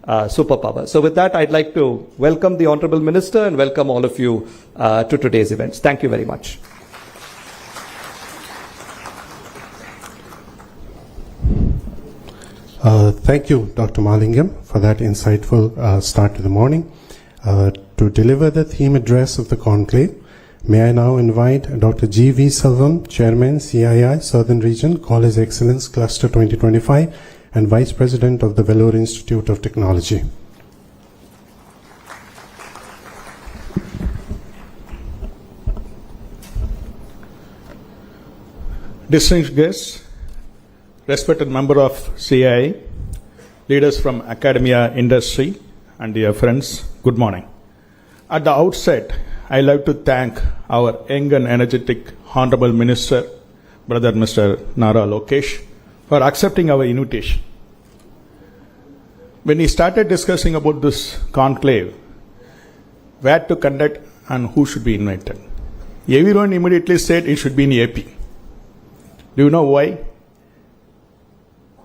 superpower. So with that, I'd like to welcome the Honorable Minister and welcome all of you to today's events. Thank you very much. Thank you, Dr. Malingam, for that insightful start to the morning. To deliver the theme address of the conclave, may I now invite Dr. G.V. Selvam, Chairman, CII, Southern Region, College Excellence Cluster 2025, and Vice President of the Vellore Institute of Technology. Distinguished guests, respected member of CII, leaders from academia, industry, and dear friends, good morning. At the outset, I like to thank our young and energetic Honorable Minister, Brother Mr. Nara Lokesh, for accepting our invitation. When he started discussing about this conclave, where to conduct and who should be invited, everyone immediately said it should be in AP. Do you know why?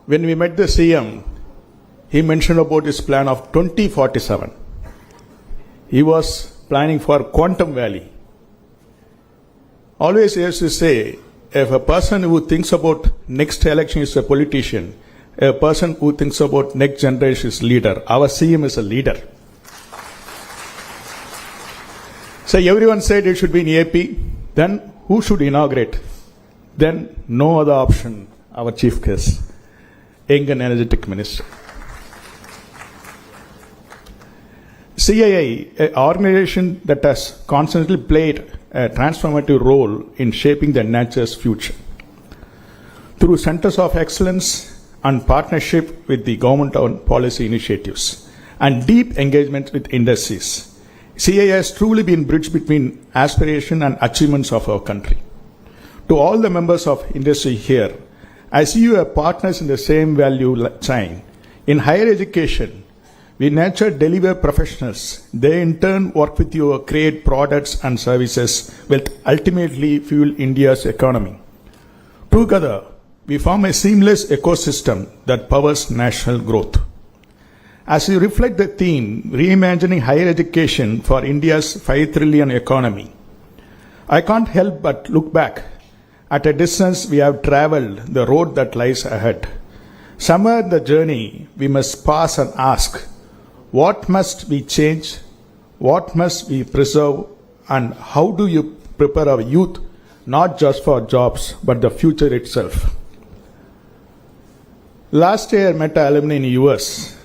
When we met the CM, he mentioned about his plan of 2047. He was planning for Quantum Valley. Always used to say, if a person who thinks about next election is a politician, a person who thinks about next generation is leader. Our CM is a leader. So everyone said it should be in AP. Then who should inaugurate? Then no other option, our chief guest, young and energetic minister. CII, an organization that has constantly played a transformative role in shaping the nature's future. Through centers of excellence and partnership with the government on policy initiatives and deep engagement with industries, CII has truly been bridge between aspiration and achievements of our country. To all the members of industry here, I see you as partners in the same value chain. In higher education, we nurture deliver professionals. They in turn work with you to create products and services which ultimately fuel India's economy. Together, we form a seamless ecosystem that powers national growth. As you reflect the theme, reimagining higher education for India's 5 trillion economy, I can't help but look back at a distance we have traveled, the road that lies ahead. Somewhere in the journey, we must pause and ask, what must we change? What must we preserve? And how do you prepare our youth, not just for jobs, but the future itself? Last year, I met an alumni in the US.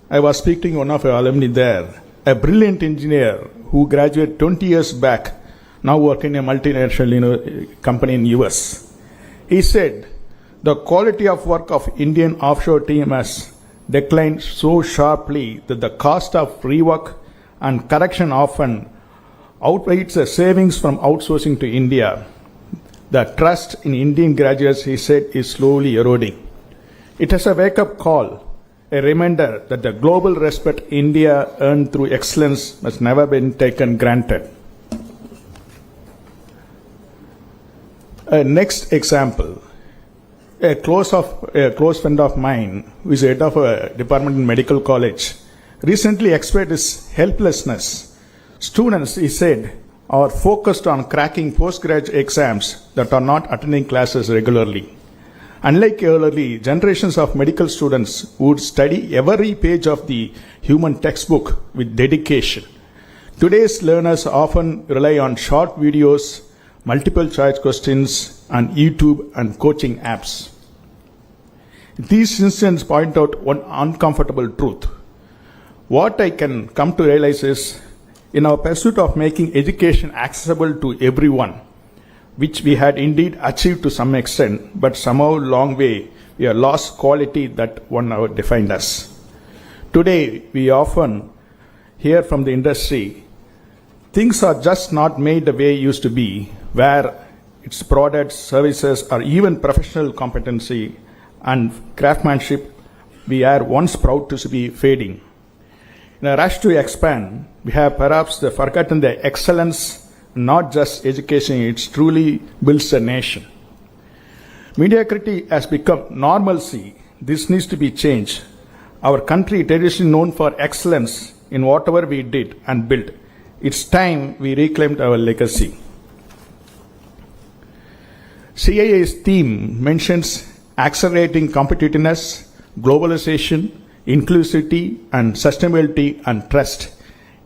I was speaking to one of our alumni there, a brilliant engineer who graduated 20 years back, now working in a multinational company in the US. He said, the quality of work of Indian offshore team has declined so sharply that the cost of rework and correction often outweighs the savings from outsourcing to India. The trust in Indian graduates, he said, is slowly eroding. It is a wake-up call, a reminder that the global respect India earned through excellence must never be taken granted. Next example. A close friend of mine, who is head of a department in medical college, recently expressed his helplessness. Students, he said, are focused on cracking postgraduate exams that are not attending classes regularly. Unlike earlier, generations of medical students would study every page of the human textbook with dedication. Today's learners often rely on short videos, multiple choice questions, and YouTube and coaching apps. These incidents point out one uncomfortable truth. What I can come to realize is, in our pursuit of making education accessible to everyone, which we had indeed achieved to some extent, but somehow long way, we have lost quality that one hour defined us. Today, we often hear from the industry, things are just not made the way it used to be, where its products, services, or even professional competency and craftsmanship we are once proud to be fading. In a rush to expand, we have perhaps forgotten the excellence, not just education, it truly builds a nation. Mediocrity has become normalcy. This needs to be changed. Our country traditionally known for excellence in whatever we did and built. It's time we reclaimed our legacy. CIA's theme mentions accelerating competitiveness, globalization, inclusivity and sustainability and trust,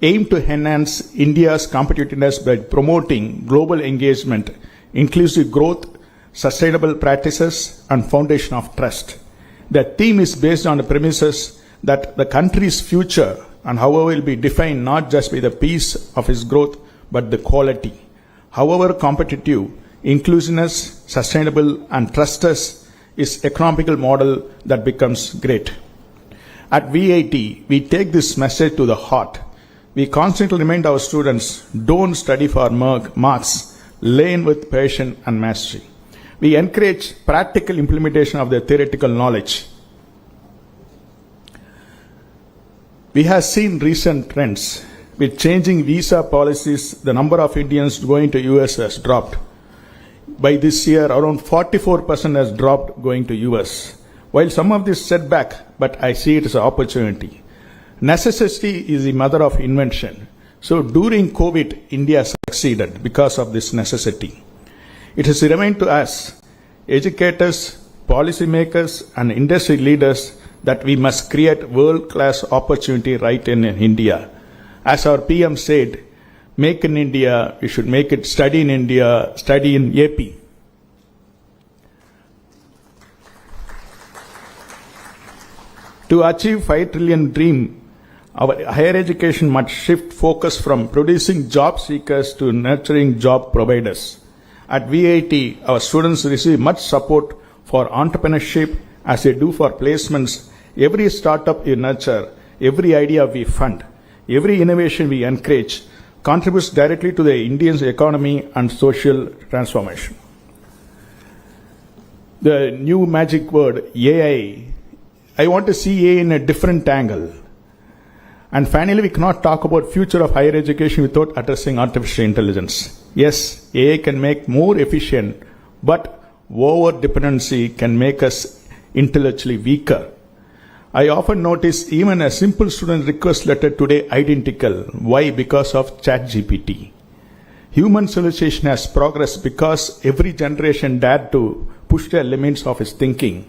aim to enhance India's competitiveness by promoting global engagement, inclusive growth, sustainable practices and foundation of trust. The theme is based on the premises that the country's future and however will be defined not just by the pace of its growth but the quality. However competitive, inclusiveness, sustainable and trustless is economical model that becomes great. At VIT, we take this message to the heart. We constantly remind our students, don't study for marks, learn with passion and mastery. We encourage practical implementation of their theoretical knowledge. We have seen recent trends. With changing visa policies, the number of Indians going to US has dropped. By this year, around 44% has dropped going to US. While some of this setback, but I see it as an opportunity. Necessity is the mother of invention. So during COVID, India succeeded because of this necessity. It is a reminder to us, educators, policymakers, and industry leaders that we must create world-class opportunity right in India. As our PM said, make in India, we should make it study in India, study in AP. To achieve 5 trillion dream, our higher education must shift focus from producing job seekers to nurturing job providers. At VIT, our students receive much support for entrepreneurship as they do for placements. Every startup we nurture, every idea we fund, every innovation we encourage contributes directly to the Indian economy and social transformation. The new magic word, AI, I want to see AI in a different angle. And finally, we cannot talk about future of higher education without addressing artificial intelligence. Yes, AI can make more efficient, but over-dependency can make us intellectually weaker. I often notice even a simple student request letter today identical. Why? Because of ChatGPT. Human civilization has progressed because every generation dared to push the limits of its thinking.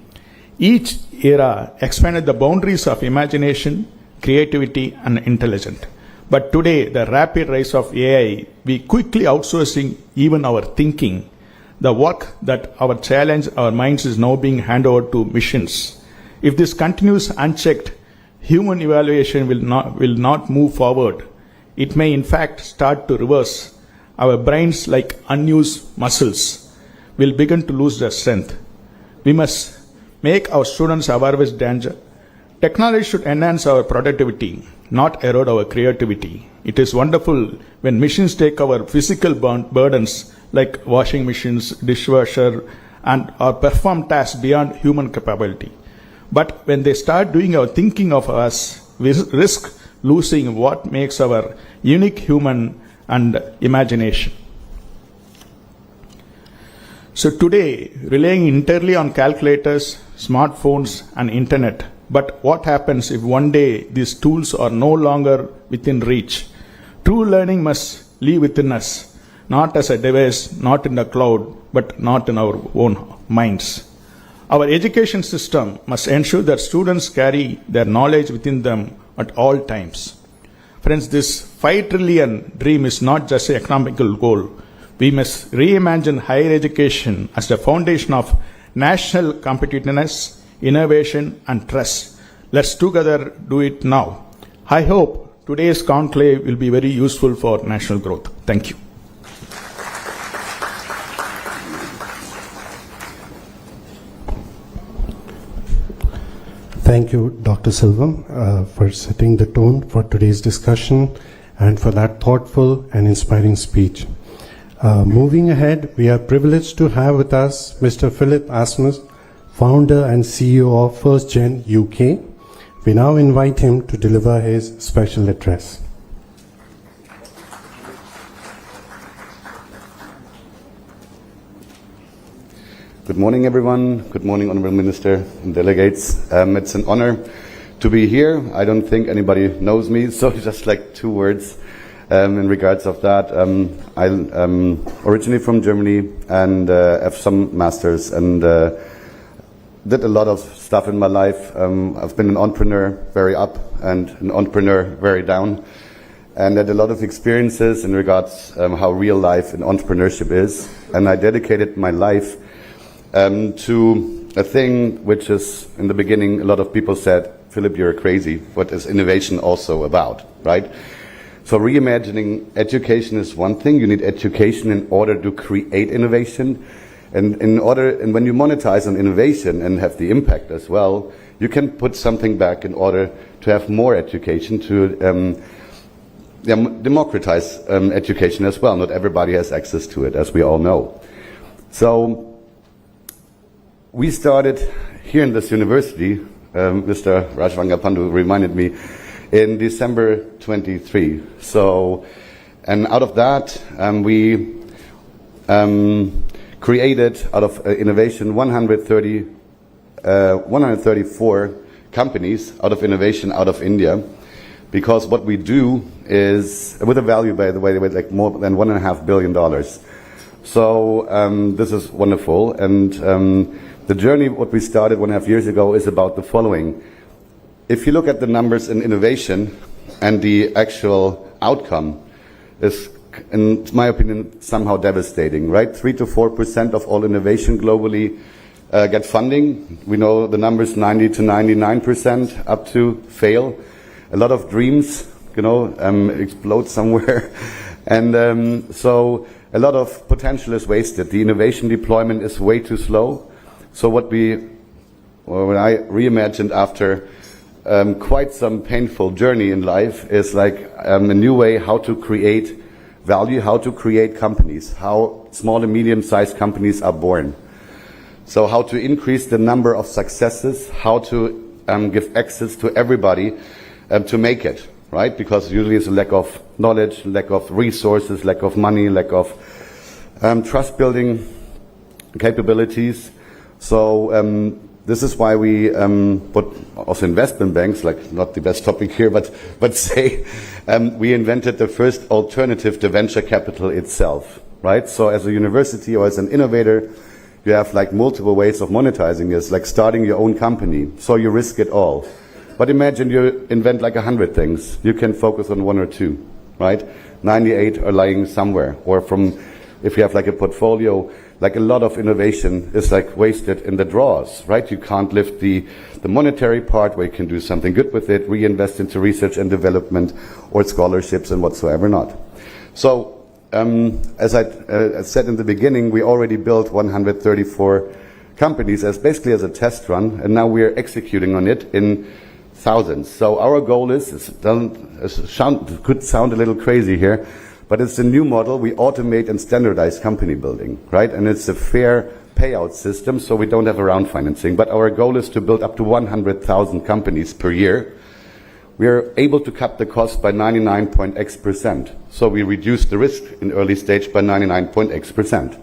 Each era expanded the boundaries of imagination, creativity and intelligence. But today, the rapid rise of AI, we quickly outsourcing even our thinking. The work that our challenge our minds is now being handed over to machines. If this continues unchecked, human evaluation will not move forward. It may in fact start to reverse. Our brains, like unused muscles, will begin to lose their strength. We must make our students aware of its danger. Technology should enhance our productivity, not erode our creativity. It is wonderful when machines take our physical burdens like washing machines, dishwasher, and or perform tasks beyond human capability. But when they start doing our thinking of us, we risk losing what makes our unique human and imagination. So today, relying entirely on calculators, smartphones, and internet. But what happens if one day these tools are no longer within reach? True learning must live within us, not as a device, not in the cloud, but not in our own minds. Our education system must ensure that students carry their knowledge within them at all times. Friends, this 5 trillion dream is not just an economical goal. We must reimagine higher education as the foundation of national competitiveness, innovation and trust. Let's together do it now. I hope today's conclave will be very useful for national growth. Thank you. Thank you, Dr. Silvam, for setting the tone for today's discussion and for that thoughtful and inspiring speech. Moving ahead, we are privileged to have with us Mr. Philip Asmus, founder and CEO of First Gen UK. We now invite him to deliver his special address. Good morning, everyone. Good morning, Honorable Minister and delegates. It's an honor to be here. I don't think anybody knows me, so just like 2 words in regards of that. I'm originally from Germany and have some masters and did a lot of stuff in my life. I've been an entrepreneur very up and an entrepreneur very down, and had a lot of experiences in regards how real life in entrepreneurship is. And I dedicated my life to a thing which is, in the beginning, a lot of people said, Philip, you're crazy. What is innovation also about, right? So reimagining education is one thing. You need education in order to create innovation. And when you monetize on innovation and have the impact as well, you can put something back in order to have more education, to democratize education as well. Not everybody has access to it, as we all know. So we started here in this university, Mr. Rajvangapandu reminded me, in December 23. So, and out of that, we created out of innovation 134 companies out of innovation out of India, because what we do is with a value, by the way, with like more than $1.5 billion. So this is wonderful, and the journey what we started 1.5 years ago is about the following. If you look at the numbers in innovation and the actual outcome is, in my opinion, somehow devastating, right? 3 to 4% of all innovation globally get funding. We know the numbers 90 to 99% up to fail. A lot of dreams, explode somewhere. And so a lot of potential is wasted. The innovation deployment is way too slow. So when I reimagined after quite some painful journey in life is like a new way how to create value, how to create companies, how small and medium-sized companies are born. So how to increase the number of successes, how to give access to everybody to make it, right? Because usually it's a lack of knowledge, lack of resources, lack of money, lack of trust-building capabilities. So this is why we put also investment banks, like not the best topic here, but say we invented the first alternative to venture capital itself, right? So as a university or as an innovator, you have like multiple ways of monetizing this, like starting your own company. So you risk it all. But imagine you invent like 100 things. You can focus on 1 or 2, right? 98 are lying somewhere. Or if you have like a portfolio, like a lot of innovation is like wasted in the drawers, right? You can't lift the monetary part where you can do something good with it, reinvest into research and development or scholarships and whatsoever not. So as I said in the beginning, we already built 134 companies as basically as a test run, and now we are executing on it in thousands. So our goal is, could sound a little crazy here, but it's a new model. We automate and standardize company building, right? And it's a fair payout system, so we don't have around financing. But our goal is to build up to 100,000 companies per year. We are able to cut the cost by 99.x%. So we reduce the risk in early stage by 99.x%,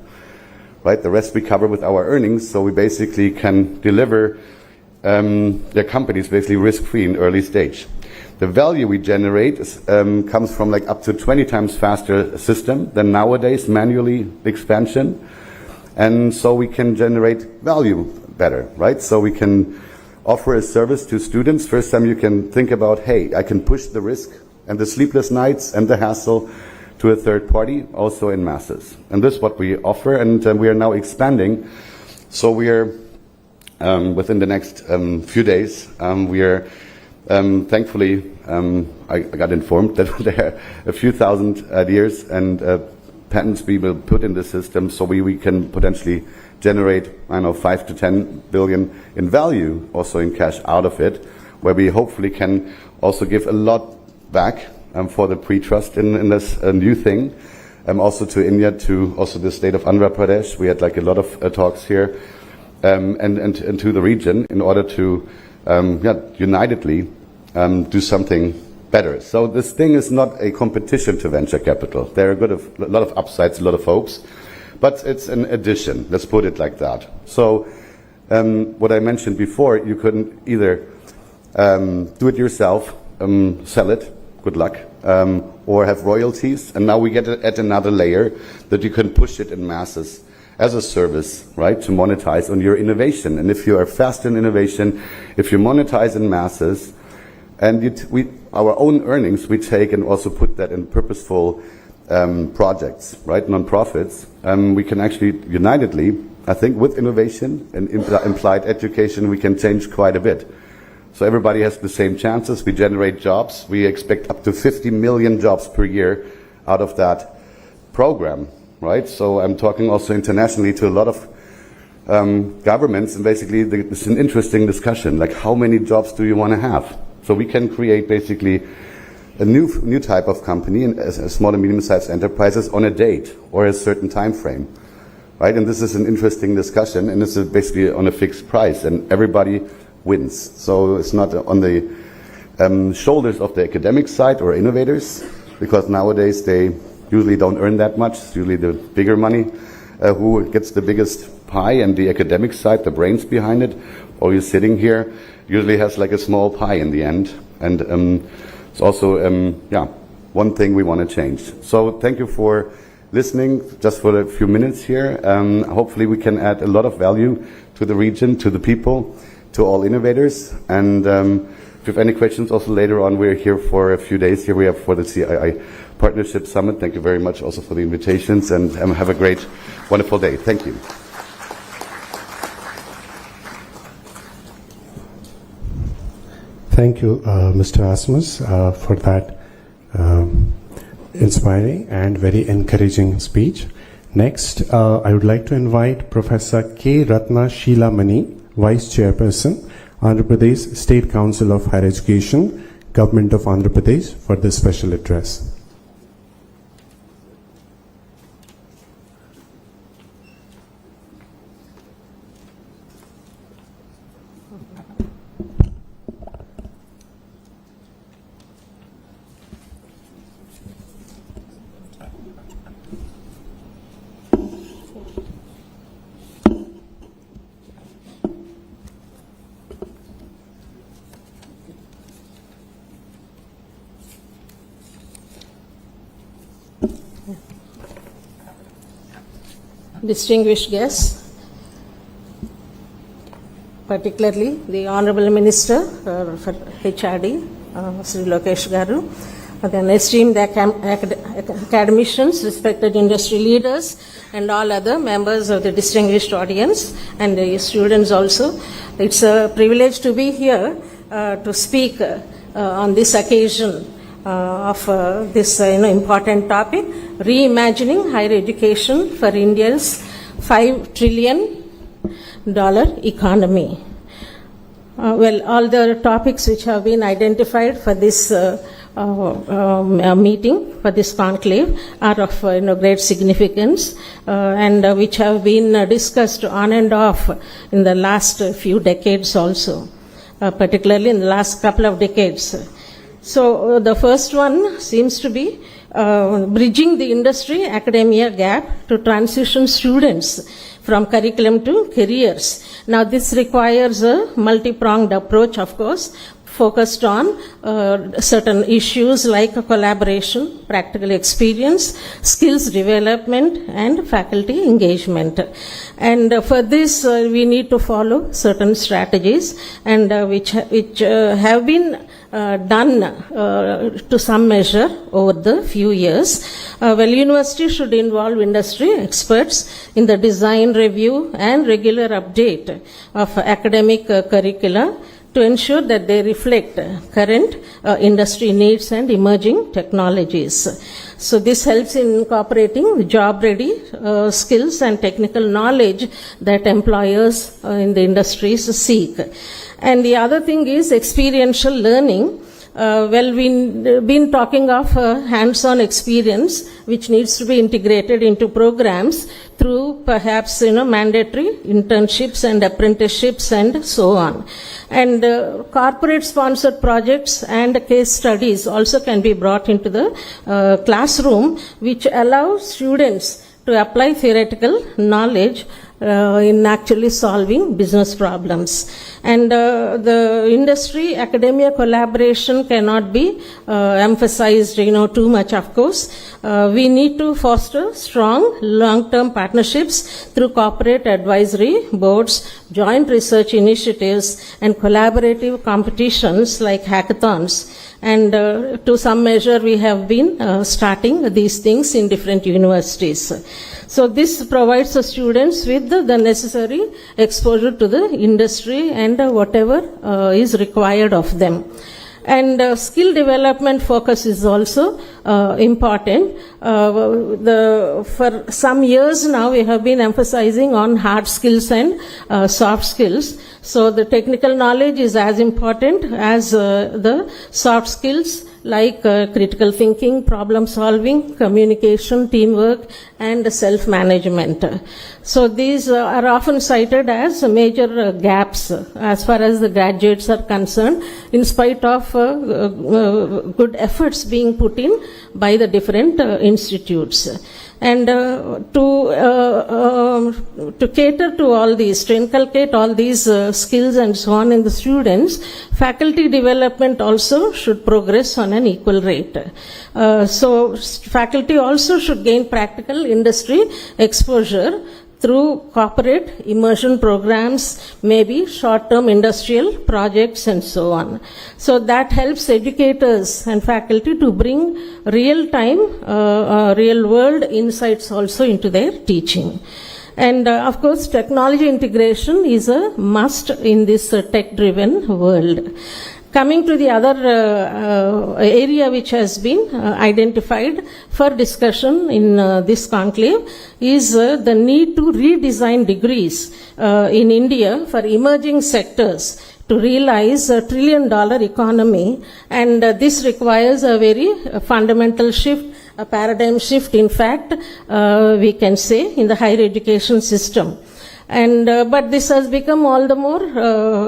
right? The rest we cover with our earnings, so we basically can deliver their companies basically risk-free in early stage. The value we generate comes from like up to 20 times faster system than nowadays manually expansion. And so we can generate value better, right? So we can offer a service to students. First time you can think about, hey, I can push the risk and the sleepless nights and the hassle to a third party, also in masses. And this is what we offer, and we are now expanding. So we are, within the next few days, we are thankfully, I got informed that there are a few thousand ideas and patents we will put in the system, so we can potentially generate, 5 to 10 billion in value, also in cash out of it, where we hopefully can also give a lot back for the pre-trust in this new thing, also to India, to also the state of Andhra Pradesh. We had like a lot of talks here, and to the region in order to unitedly do something better. So this thing is not a competition to venture capital. There are a lot of upsides, a lot of hopes, but it's an addition. Let's put it like that. So what I mentioned before, you couldn't either do it yourself, sell it, good luck, or have royalties. And now we get at another layer that you can push it in masses as a service, right, to monetize on your innovation. And if you are fast in innovation, if you monetize in masses, and our own earnings we take and also put that in purposeful projects, right, non-profits, we can actually unitedly, I think, with innovation and implied education, we can change quite a bit. So everybody has the same chances. We generate jobs. We expect up to 50 million jobs per year out of that program, right? So I'm talking also internationally to a lot of governments, and basically it's an interesting discussion, like how many jobs do you want to have? So we can create basically a new type of company, a small and medium-sized enterprises, on a date or a certain time frame, right? And this is an interesting discussion, and this is basically on a fixed price, and everybody wins. So it's not on the shoulders of the academic side or innovators, because nowadays they usually don't earn that much. It's usually the bigger money who gets the biggest pie, and the academic side, the brains behind it, or you're sitting here, usually has like a small pie in the end. And it's also one thing we want to change. So thank you for listening just for a few minutes here. Hopefully we can add a lot of value to the region, to the people, to all innovators. And if you have any questions also later on, we're here for a few days. Here we have for the CII Partnership Summit. Thank you very much also for the invitations, and have a great, wonderful day. Thank you. Thank you, Mr. Asmus, for that inspiring and very encouraging speech. Next, I would like to invite Professor K. Ratna Sheila Mani, Vice Chairperson, Andhra Pradesh State Council of Higher Education, Government of Andhra Pradesh, for this special address. Distinguished guests, particularly the Honorable Minister for HRD, Sri Lokesh Garu, then esteemed academicians, respected industry leaders, and all other members of the distinguished audience, and the students also. It's a privilege to be here to speak on this occasion of this important topic, reimagining higher education for India's $5 trillion economy. All the topics which have been identified for this meeting, for this conclave, are of great significance, and which have been discussed on and off in the last few decades also, particularly in the last couple of decades. So the first one seems to be bridging the industry-academia gap to transition students from curriculum to careers. Now this requires a multi-pronged approach, of course, focused on certain issues like collaboration, practical experience, skills development, and faculty engagement. And for this, we need to follow certain strategies, and which have been done to some measure over the few years. University should involve industry experts in the design, review, and regular update of academic curricula to ensure that they reflect current industry needs and emerging technologies. So this helps in incorporating job-ready skills and technical knowledge that employers in the industries seek. And the other thing is experiential learning. We've been talking of hands-on experience, which needs to be integrated into programs through perhaps mandatory internships and apprenticeships and so on. And corporate-sponsored projects and case studies also can be brought into the classroom, which allow students to apply theoretical knowledge in actually solving business problems. And the industry academia collaboration cannot be emphasized, too much, of course. We need to foster strong long-term partnerships through corporate advisory boards, joint research initiatives, and collaborative competitions like hackathons. And to some measure, we have been starting these things in different universities. So this provides the students with the necessary exposure to the industry and whatever is required of them. And skill development focus is also important. For some years now, we have been emphasizing on hard skills and soft skills. So the technical knowledge is as important as the soft skills like critical thinking, problem solving, communication, teamwork, and self-management. So these are often cited as major gaps as far as the graduates are concerned, in spite of good efforts being put in by the different institutes. And to cater to all these, to inculcate all these skills and so on in the students, faculty development also should progress on an equal rate. So faculty also should gain practical industry exposure through corporate immersion programs, maybe short-term industrial projects and so on. So that helps educators and faculty to bring real-time, real-world insights also into their teaching. And of course, technology integration is a must in this tech-driven world. Coming to the other area which has been identified for discussion in this conclave is the need to redesign degrees in India for emerging sectors to realize $1 trillion economy, and this requires a very fundamental shift, a paradigm shift, in fact, we can say, in the higher education system. And but this has become all the more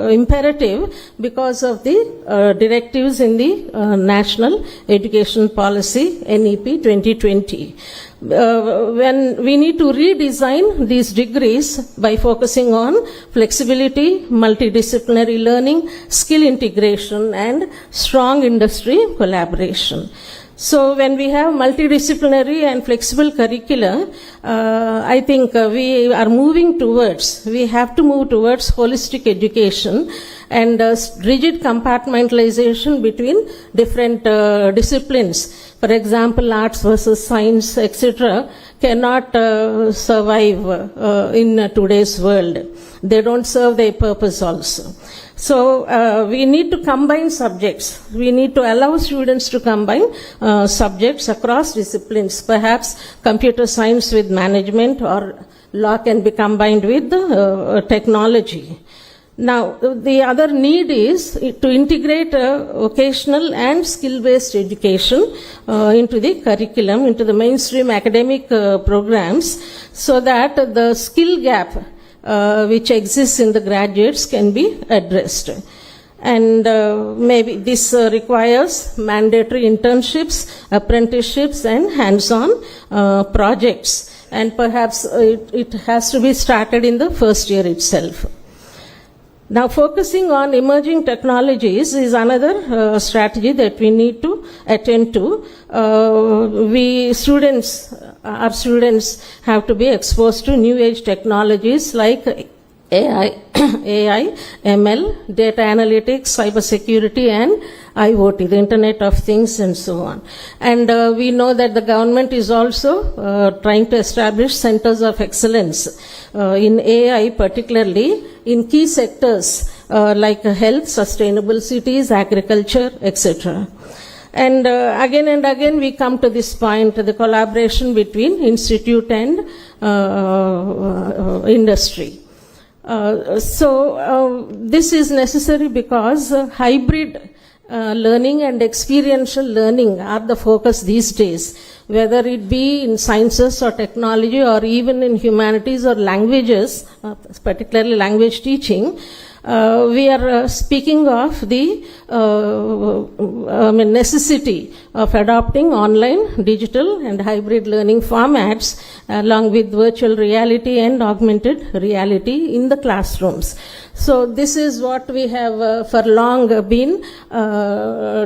imperative because of the directives in the National Education Policy NEP 2020. When we need to redesign these degrees by focusing on flexibility, multidisciplinary learning, skill integration, and strong industry collaboration. So when we have multidisciplinary and flexible curricula, I think we have to move towards holistic education, and rigid compartmentalization between different disciplines. For example, arts versus science, etc., cannot survive in today's world. They don't serve their purpose also. So we need to combine subjects. We need to allow students to combine subjects across disciplines. Perhaps computer science with management, or law can be combined with technology. Now, the other need is to integrate vocational and skill-based education into the curriculum, into the mainstream academic programs, so that the skill gap which exists in the graduates can be addressed. And maybe this requires mandatory internships, apprenticeships, and hands-on projects. And perhaps it has to be started in the first year itself. Now, focusing on emerging technologies is another strategy that we need to attend to. Our students have to be exposed to new age technologies like AI, ML, data analytics, cybersecurity, and IoT, the Internet of Things, and so on. And we know that the government is also trying to establish centers of excellence in AI, particularly in key sectors like health, sustainable cities, agriculture, etc. And again we come to this point, the collaboration between institute and industry. So this is necessary because hybrid learning and experiential learning are the focus these days, whether it be in sciences or technology or even in humanities or languages, particularly language teaching. we are speaking of the necessity of adopting online, digital and hybrid learning formats along with virtual reality and augmented reality in the classrooms. So this is what we have for long been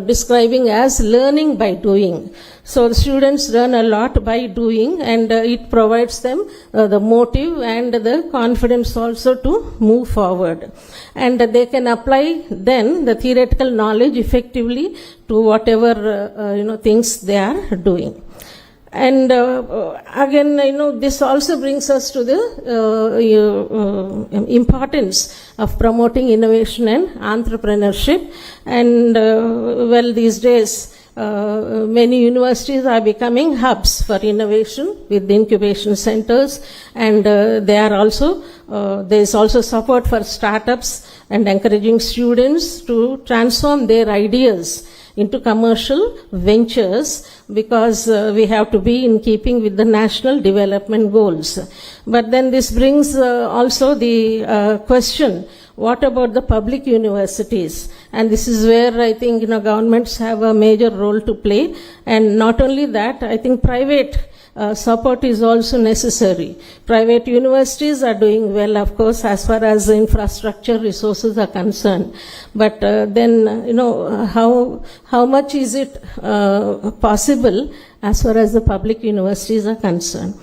describing as learning by doing. So the students learn a lot by doing, and it provides them the motive and the confidence also to move forward. And they can apply then the theoretical knowledge effectively to whatever things they are doing. And again, this also brings us to the importance of promoting innovation and entrepreneurship. And these days, many universities are becoming hubs for innovation with incubation centers, and there is also support for startups and encouraging students to transform their ideas into commercial ventures, because we have to be in keeping with the national development goals. But then this brings also the question, what about the public universities? And this is where I think governments have a major role to play. And not only that, I think private support is also necessary. Private universities are doing well, of course, as far as infrastructure resources are concerned. But then, how much is it possible as far as the public universities are concerned?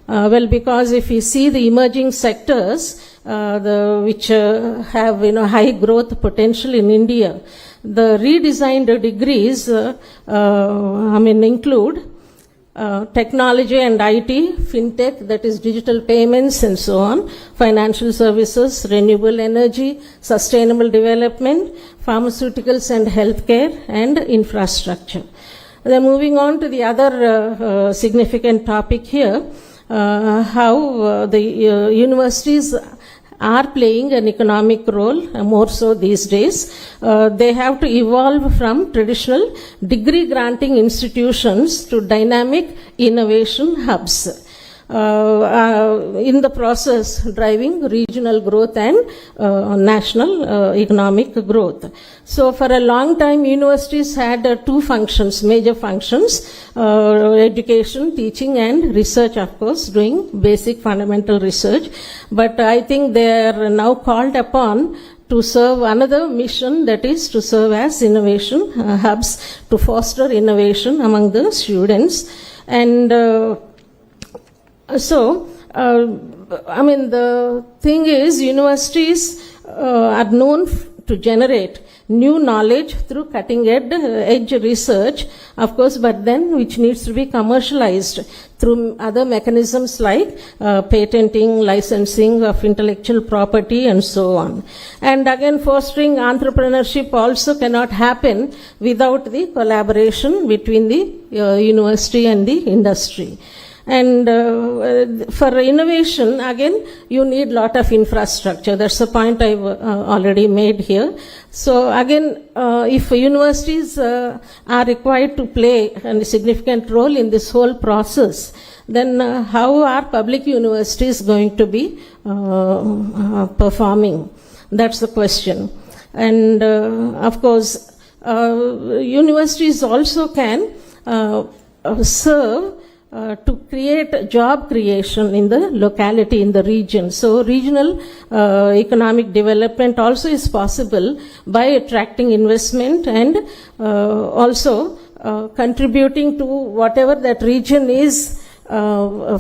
Because if you see the emerging sectors, which have high growth potential in India, the redesigned degrees include technology and IT, fintech, that is digital payments and so on, financial services, renewable energy, sustainable development, pharmaceuticals and healthcare, and infrastructure. Then moving on to the other significant topic here, how the universities are playing an economic role, more so these days. They have to evolve from traditional degree granting institutions to dynamic innovation hubs. In the process driving regional growth and national economic growth. So for a long time, universities had two functions, major functions, education, teaching and research, of course, doing basic fundamental research. But I think they are now called upon to serve another mission, that is to serve as innovation hubs, to foster innovation among the students. And the thing is, universities are known to generate new knowledge through cutting-edge research, of course, but then which needs to be commercialized through other mechanisms like patenting, licensing of intellectual property, and so on. And again, fostering entrepreneurship also cannot happen without the collaboration between the university and the industry. And for innovation, again, you need lot of infrastructure. That's the point I've already made here. So again, if universities are required to play a significant role in this whole process, then how are public universities going to be performing? That's the question. And of course, universities also can serve to create job creation in the locality, in the region. So regional economic development also is possible by attracting investment and also contributing to whatever that region is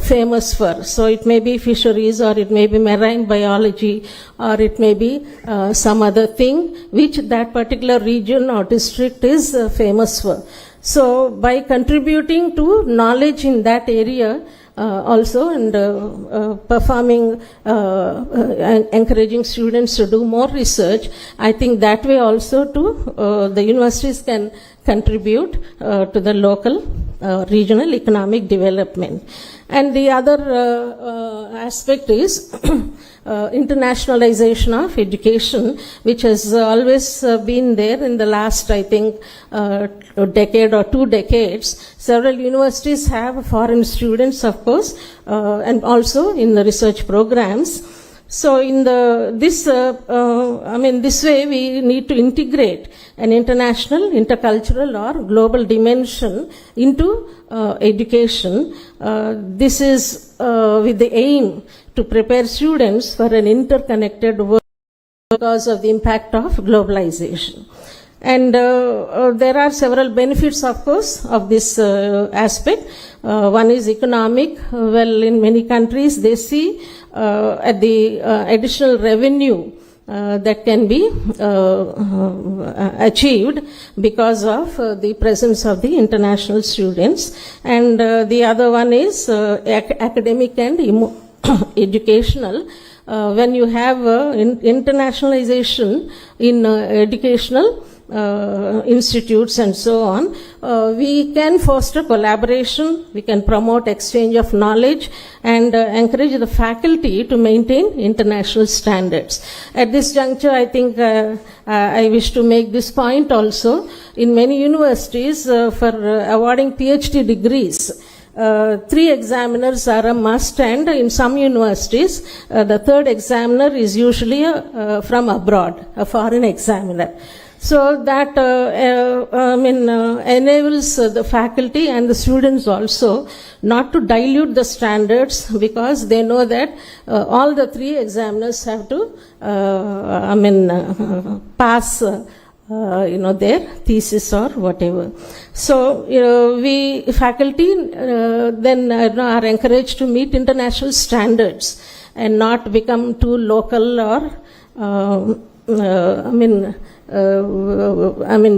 famous for. So it may be fisheries, or it may be marine biology, or it may be some other thing which that particular region or district is famous for. So by contributing to knowledge in that area also, and performing, encouraging students to do more research, I think that way also to the universities can contribute to the local regional economic development. And the other aspect is internationalization of education, which has always been there in the last, I think, decade or 2 decades. Several universities have foreign students, of course, and also in the research programs. So in this way we need to integrate an international, intercultural or global dimension into education. This is with the aim to prepare students for an interconnected world because of the impact of globalization. And there are several benefits, of course, of this aspect. One is economic. Well, in many countries, they see at the additional revenue that can be achieved because of the presence of the international students. And the other one is academic and educational. When you have internationalization in educational institutes and so on, we can foster collaboration, we can promote exchange of knowledge and encourage the faculty to maintain international standards. At this juncture, I think I wish to make this point also. In many universities, for awarding PhD degrees, 3 examiners are a must, and in some universities, the third examiner is usually from abroad, a foreign examiner. So that enables the faculty and the students also not to dilute the standards, because they know that all the 3 examiners have to pass their thesis or whatever. So we faculty then are encouraged to meet international standards and not become too local or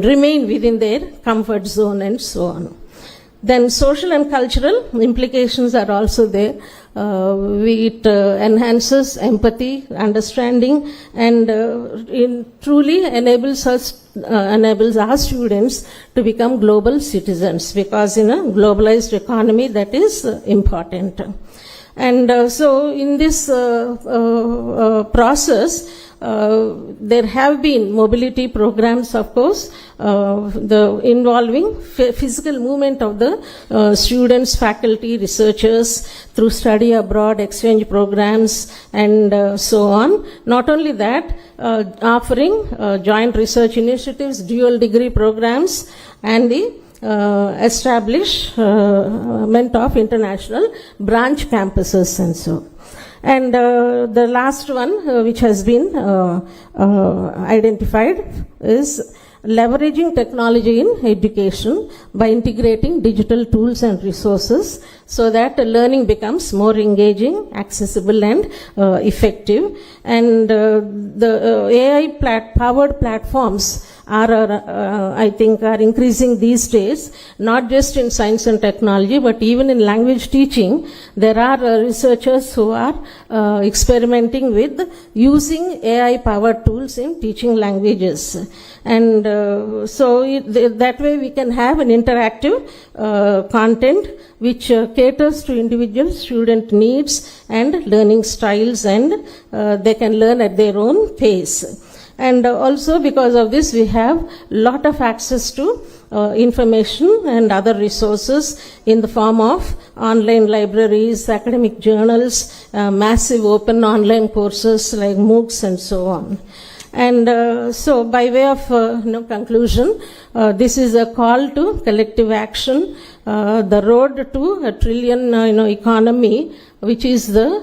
remain within their comfort zone and so on. Then social and cultural implications are also there. It enhances empathy, understanding, and truly enables our students to become global citizens, because in a globalized economy that is important. And so in this process, there have been mobility programs, of course, involving physical movement of the students, faculty, researchers through study abroad, exchange programs, and so on. Not only that, offering joint research initiatives, dual degree programs, and the establishment of international branch campuses and so on. And the last one, which has been identified, is leveraging technology in education by integrating digital tools and resources so that learning becomes more engaging, accessible, and effective. And the AI-powered platforms I think are increasing these days, not just in science and technology, but even in language teaching. There are researchers who are experimenting with using AI-powered tools in teaching languages. And that way we can have an interactive content which caters to individual student needs and learning styles, and they can learn at their own pace. And also because of this, we have lot of access to information and other resources in the form of online libraries, academic journals, massive open online courses like MOOCs and so on. And so by way of conclusion, this is a call to collective action, the road to a trillion economy, which is the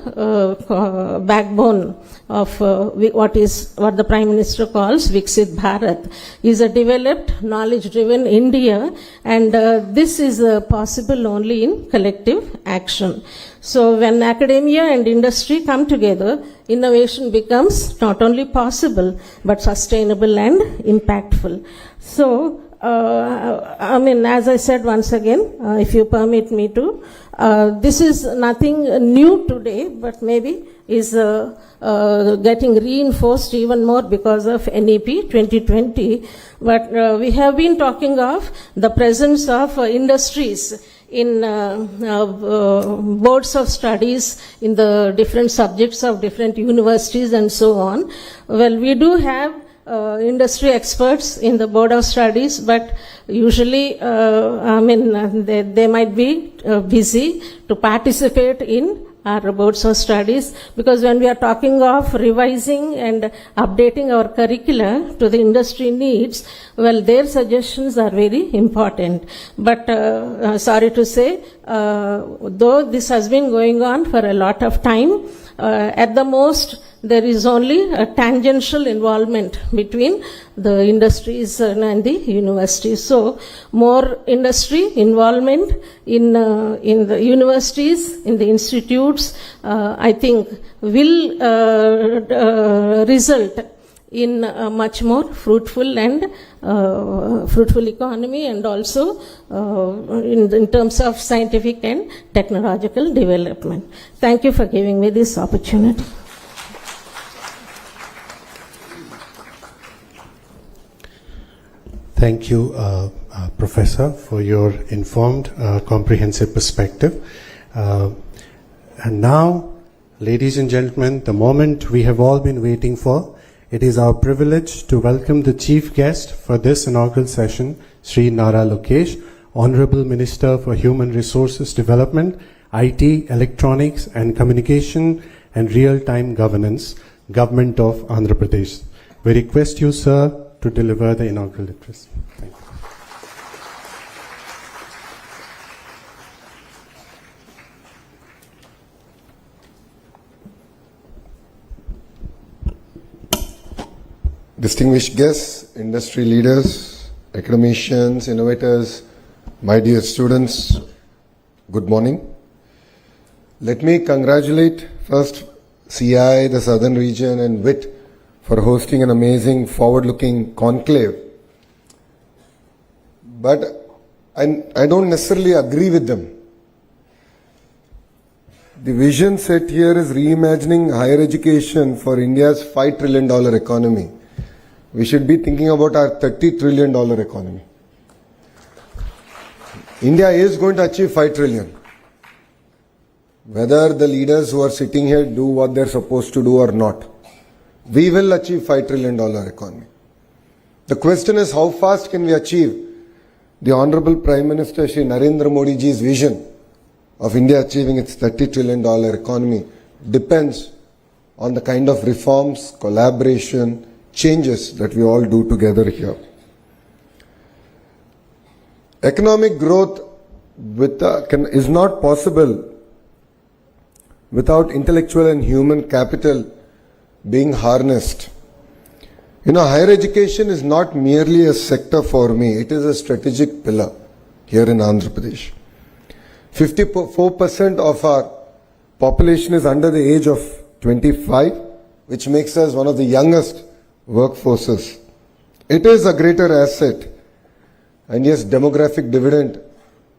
backbone of what the Prime Minister calls Viksit Bharat, is a developed, knowledge-driven India, and this is possible only in collective action. So when academia and industry come together, innovation becomes not only possible, but sustainable and impactful. So, as I said once again, if you permit me to, this is nothing new today, but maybe is getting reinforced even more because of NEP 2020. But we have been talking of the presence of industries in boards of studies in the different subjects of different universities and so on. Well, we do have industry experts in the board of studies, but usually, they might be busy to participate in our boards of studies, because when we are talking of revising and updating our curricula to the industry needs, well, their suggestions are very important. But sorry to say, though this has been going on for a lot of time, at the most there is only a tangential involvement between the industries and the universities. So more industry involvement in the universities, in the institutes, I think will result in a much more fruitful and fruitful economy, and also in terms of scientific and technological development. Thank you for giving me this opportunity. Thank you, Professor, for your informed, comprehensive perspective. And now, ladies and gentlemen, the moment we have all been waiting for. It is our privilege to welcome the chief guest for this inaugural session, Sri Nara Lokesh, Honorable Minister for Human Resources Development, IT, Electronics and Communication and Real-Time Governance, Government of Andhra Pradesh. We request you, sir, to deliver the inaugural address. Thank you. Distinguished guests, industry leaders, academicians, innovators, my dear students, good morning. Let me congratulate first CI, the Southern Region, and WIT for hosting an amazing forward-looking conclave. But I don't necessarily agree with them. The vision set here is reimagining higher education for India's $5 trillion economy. We should be thinking about our $30 trillion economy. India is going to achieve 5 trillion. Whether the leaders who are sitting here do what they're supposed to do or not, we will achieve $5 trillion economy. The question is, how fast can we achieve the Honorable Prime Minister Shri Narendra Modi ji's vision of India achieving its $30 trillion economy depends on the kind of reforms, collaboration, changes that we all do together here. Economic growth is not possible without intellectual and human capital being harnessed. You know, higher education is not merely a sector for me, it is a strategic pillar here in Andhra Pradesh. 54% of our population is under the age of 25, which makes us one of the youngest workforces. It is a greater asset, and yes, demographic dividend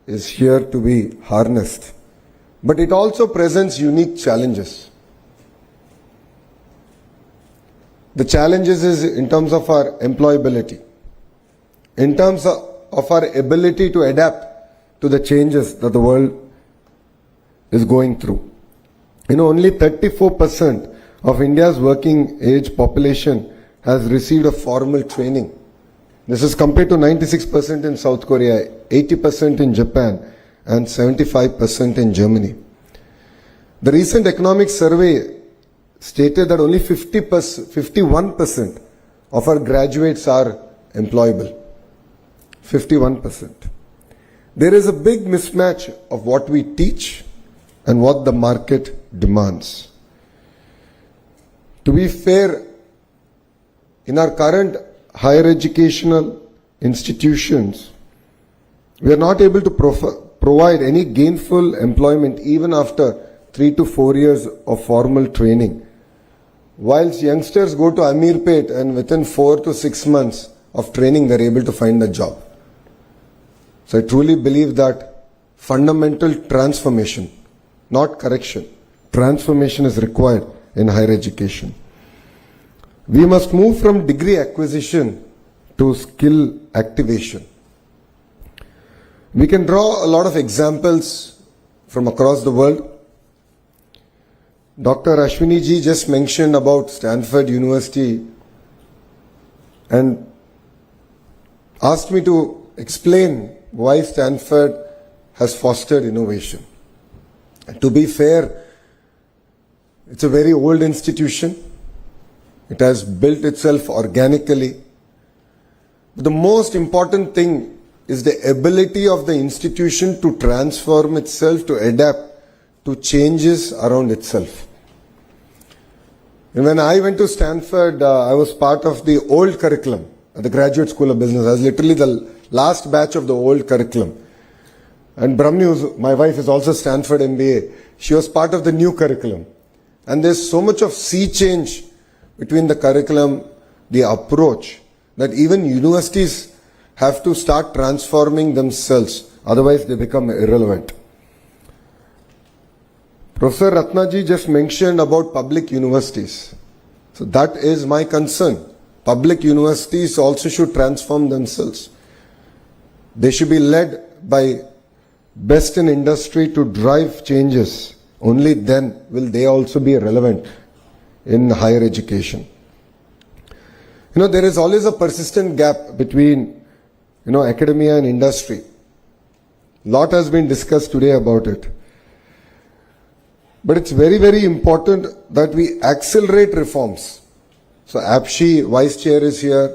is here to be harnessed. But it also presents unique challenges. The challenges is in terms of our employability, in terms of our ability to adapt to the changes that the world is going through. You know, only 34% of India's working age population has received a formal training. This is compared to 96% in South Korea, 80% in Japan, and 75% in Germany. The recent economic survey stated that only 51% of our graduates are employable. 51%. There is a big mismatch of what we teach and what the market demands. To be fair, in our current higher educational institutions, we are not able to provide any gainful employment even after 3 to 4 years of formal training. Whilst youngsters go to Amirpet and within 4 to 6 months of training they are able to find a job. So I truly believe that fundamental transformation, not correction, transformation is required in higher education. We must move from degree acquisition to skill activation. We can draw a lot of examples from across the world. Dr. Ashwini ji just mentioned about Stanford University and asked me to explain why Stanford has fostered innovation. And to be fair, It's a very old institution. It has built itself organically. But the most important thing is the ability of the institution to transform itself, to adapt to changes around itself. And when I went to Stanford, I was part of the old curriculum at the Graduate School of Business. I was literally the last batch of the old curriculum. And Brahmni, my wife, is also Stanford MBA. She was part of the new curriculum. And there's so much of sea change between the curriculum, the approach, that even universities have to start transforming themselves. Otherwise, they become irrelevant. Professor Ratnaji just mentioned about public universities. So that is my concern. Public universities also should transform themselves. They should be led by best in industry to drive changes. Only then will they also be relevant in higher education. There is always a persistent gap between, academia and industry. Lot has been discussed today about it. But it's very, very important that we accelerate reforms. So APSHI, Vice Chair, is here.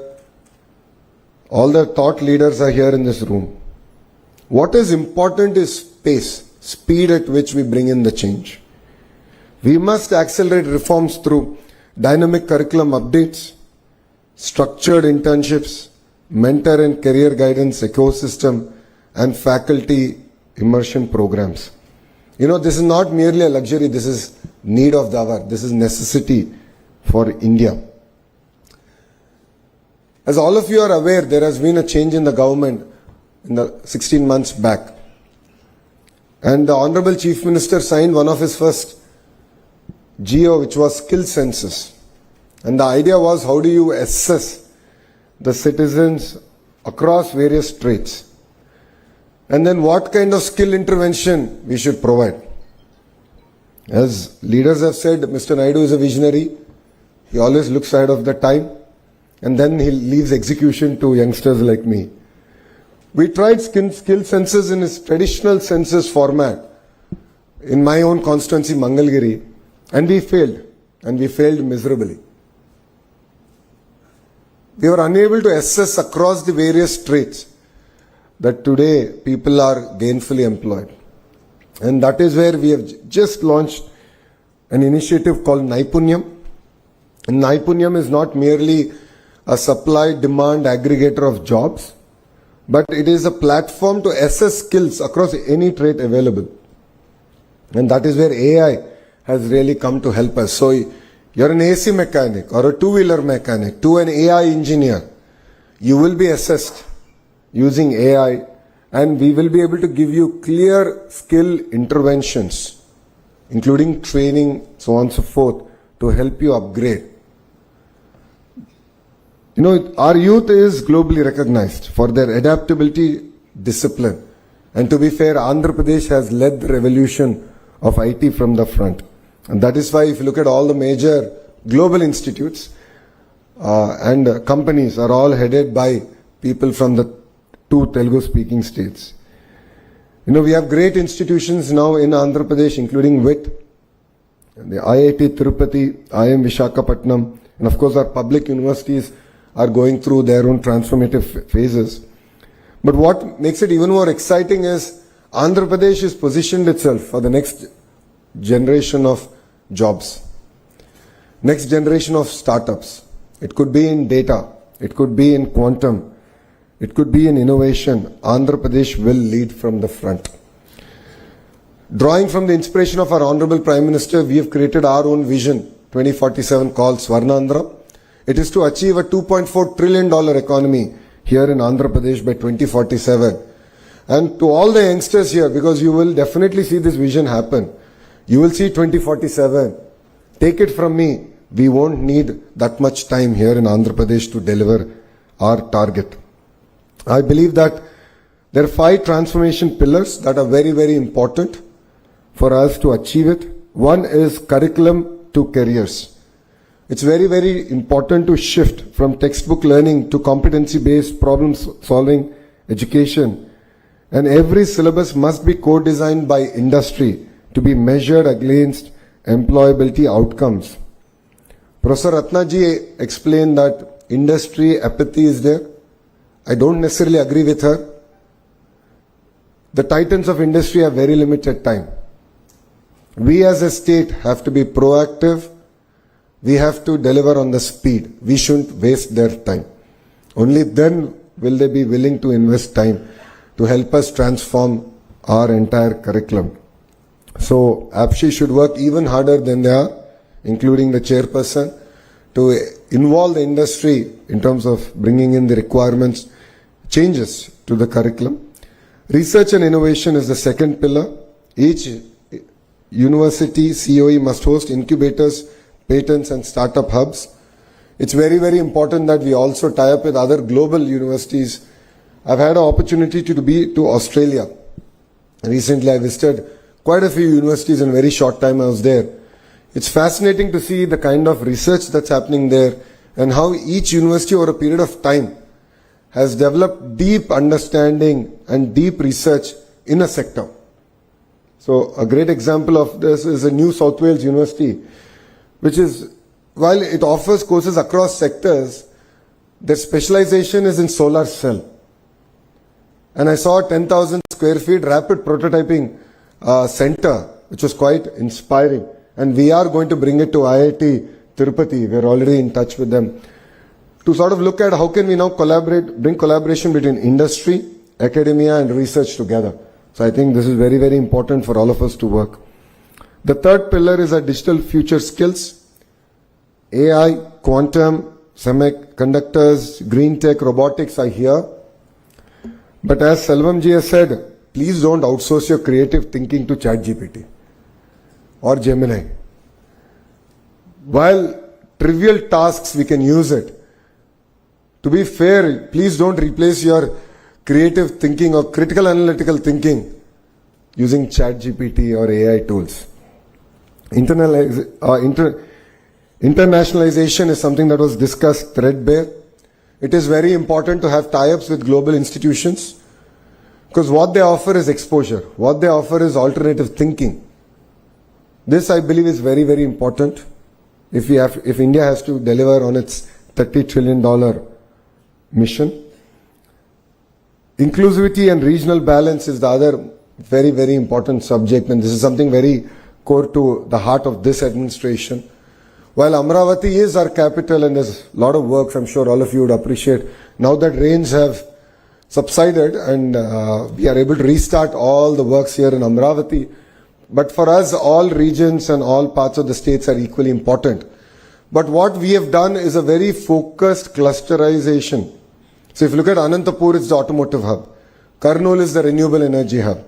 All the thought leaders are here in this room. What is important is pace, speed at which we bring in the change. We must accelerate reforms through dynamic curriculum updates, structured internships, mentor and career guidance ecosystem, and faculty immersion programs. This is not merely a luxury, this is need of the hour, this is necessity for India. As all of you are aware, there has been a change in the government in the 16 months back. And the Honorable Chief Minister signed one of his first GO, which was skill census. And the idea was, how do you assess the citizens across various traits? And then what kind of skill intervention we should provide. As leaders have said, Mr. Naidu is a visionary. He always looks ahead of the time. And then he leaves execution to youngsters like me. We tried skill census in its traditional census format in my own constituency, Mangalgiri, and we failed. And we failed miserably. We were unable to assess across the various traits that today people are gainfully employed. And that is where we have just launched an initiative called Naipunyam. And Naipunyam is not merely a supply-demand aggregator of jobs, but it is a platform to assess skills across any trait available. And that is where AI has really come to help us. So you're an AC mechanic or a two-wheeler mechanic to an AI engineer, you will be assessed using AI, and we will be able to give you clear skill interventions, including training, so on and so forth, to help you upgrade. Our youth is globally recognized for their adaptability, discipline. And to be fair, Andhra Pradesh has led the revolution of IT from the front. And that is why if you look at all the major global institutes and companies are all headed by people from the 2 Telugu-speaking states. We have great institutions now in Andhra Pradesh, including WIT, the IIT Tirupati, IIM Visakhapatnam, and of course our public universities are going through their own transformative phases. But what makes it even more exciting is Andhra Pradesh has positioned itself for the next generation of jobs, next generation of startups. It could be in data, it could be in quantum, it could be in innovation. Andhra Pradesh will lead from the front. Drawing from the inspiration of our Honorable Prime Minister, we have created our own vision 2047 called Swarnandhra. It is to achieve a $2.4 trillion economy here in Andhra Pradesh by 2047. And to all the youngsters here, because you will definitely see this vision happen, you will see 2047. Take it from me, we won't need that much time here in Andhra Pradesh to deliver our target. I believe that there are 5 transformation pillars that are very, very important for us to achieve it. One is curriculum to careers. It's very, very important to shift from textbook learning to competency-based problem-solving education. And every syllabus must be co-designed by industry to be measured against employability outcomes. Professor Ratnaji explained that industry apathy is there. I don't necessarily agree with her. The titans of industry have very limited time. We as a state have to be proactive. We have to deliver on the speed. We shouldn't waste their time. Only then will they be willing to invest time to help us transform our entire curriculum. So APSHI should work even harder than they are, including the chairperson, to involve the industry in terms of bringing in the requirements, changes to the curriculum. Research and innovation is the second pillar. Each university COE must host incubators, patents and startup hubs. It's very, very important that we also tie up with other global universities. I've had an opportunity to be to Australia. Recently I visited quite a few universities in a very short time I was there. It's fascinating to see the kind of research that's happening there and how each university over a period of time has developed deep understanding and deep research in a sector. So a great example of this is a New South Wales University, which is, while it offers courses across sectors, their specialization is in solar cell. And I saw a 10,000 square feet rapid prototyping center, which was quite inspiring. And we are going to bring it to IIT Tirupati. We're already in touch with them to sort of look at how can we now bring collaboration between industry, academia and research together. So I think this is very, very important for all of us to work. The third pillar is our digital future skills. AI, quantum, semiconductors, green tech, robotics are here. But as Selvam ji has said, please don't outsource your creative thinking to ChatGPT or Gemini. While trivial tasks we can use it, to be fair, please don't replace your creative thinking or critical analytical thinking using ChatGPT or AI tools. Internationalization is something that was discussed threadbare. It is very important to have tie-ups with global institutions because what they offer is exposure. What they offer is alternative thinking. This, I believe, is very, very important if India has to deliver on its $30 trillion mission. Inclusivity and regional balance is the other very, very important subject, and this is something very core to the heart of this administration. While Amravati is our capital and there's a lot of work, I'm sure all of you would appreciate, now that rains have subsided and we are able to restart all the works here in Amravati. But for us, all regions and all parts of the states are equally important. But what we have done is a very focused clusterization. So if you look at Anantapur, it's the automotive hub. Kurnool is the renewable energy hub.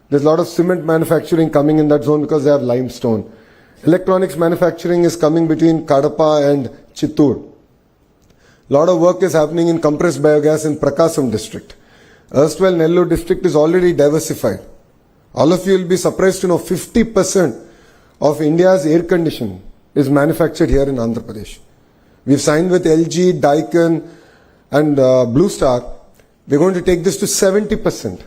There's a lot of cement manufacturing coming in that zone because they have limestone. Electronics manufacturing is coming between Kadapa and Chittoor. A lot of work is happening in compressed biogas in Prakasam district. Erstwhile Nellore district is already diversified. All of you will be surprised to know 50% of India's air conditioning is manufactured here in Andhra Pradesh. We've signed with LG, Daikin and Blue Star. We're going to take this to 70%.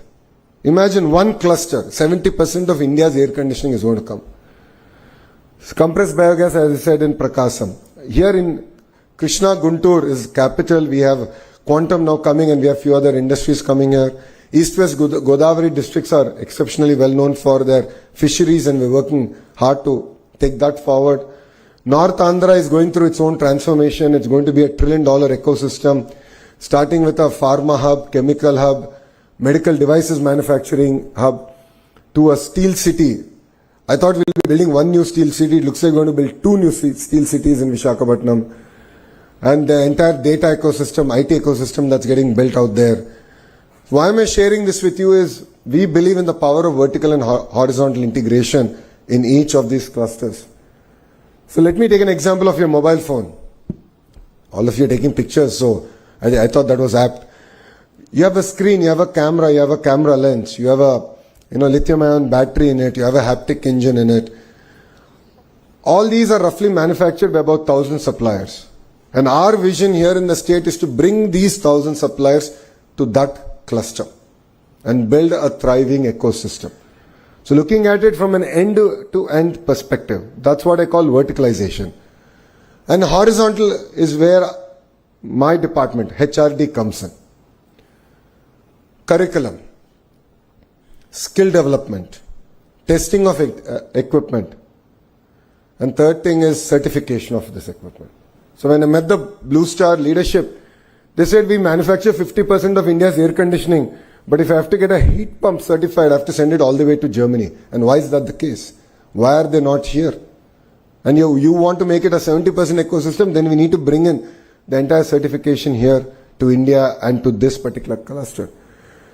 Imagine one cluster, 70% of India's air conditioning is going to come. Compressed biogas, as I said, in Prakasam. Here in Krishna Guntur is capital. We have quantum now coming and we have few other industries coming here. East-West Godavari districts are exceptionally well known for their fisheries and we're working hard to take that forward. North Andhra is going through its own transformation. It's going to be $1 trillion ecosystem, starting with a pharma hub, chemical hub, medical devices manufacturing hub, to a steel city. I thought we'll be building one new steel city. It looks like we're going to build 2 new steel cities in Visakhapatnam. And the entire data ecosystem, IT ecosystem that's getting built out there. Why am I sharing this with you is we believe in the power of vertical and horizontal integration in each of these clusters. So let me take an example of your mobile phone. All of you are taking pictures, so I thought that was apt. You have a screen, you have a camera lens, you have a lithium-ion battery in it, you have a haptic engine in it. All these are roughly manufactured by about 1,000 suppliers. And our vision here in the state is to bring these 1,000 suppliers to that cluster and build a thriving ecosystem. So looking at it from an end-to-end perspective, that's what I call verticalization. And horizontal is where my department, HRD, comes in. Curriculum, skill development, testing of equipment, and third thing is certification of this equipment. So when I met the Blue Star leadership, they said we manufacture 50% of India's air conditioning, but if I have to get a heat pump certified, I have to send it all the way to Germany. And why is that the case? Why are they not here? And you want to make it a 70% ecosystem, then we need to bring in the entire certification here to India and to this particular cluster.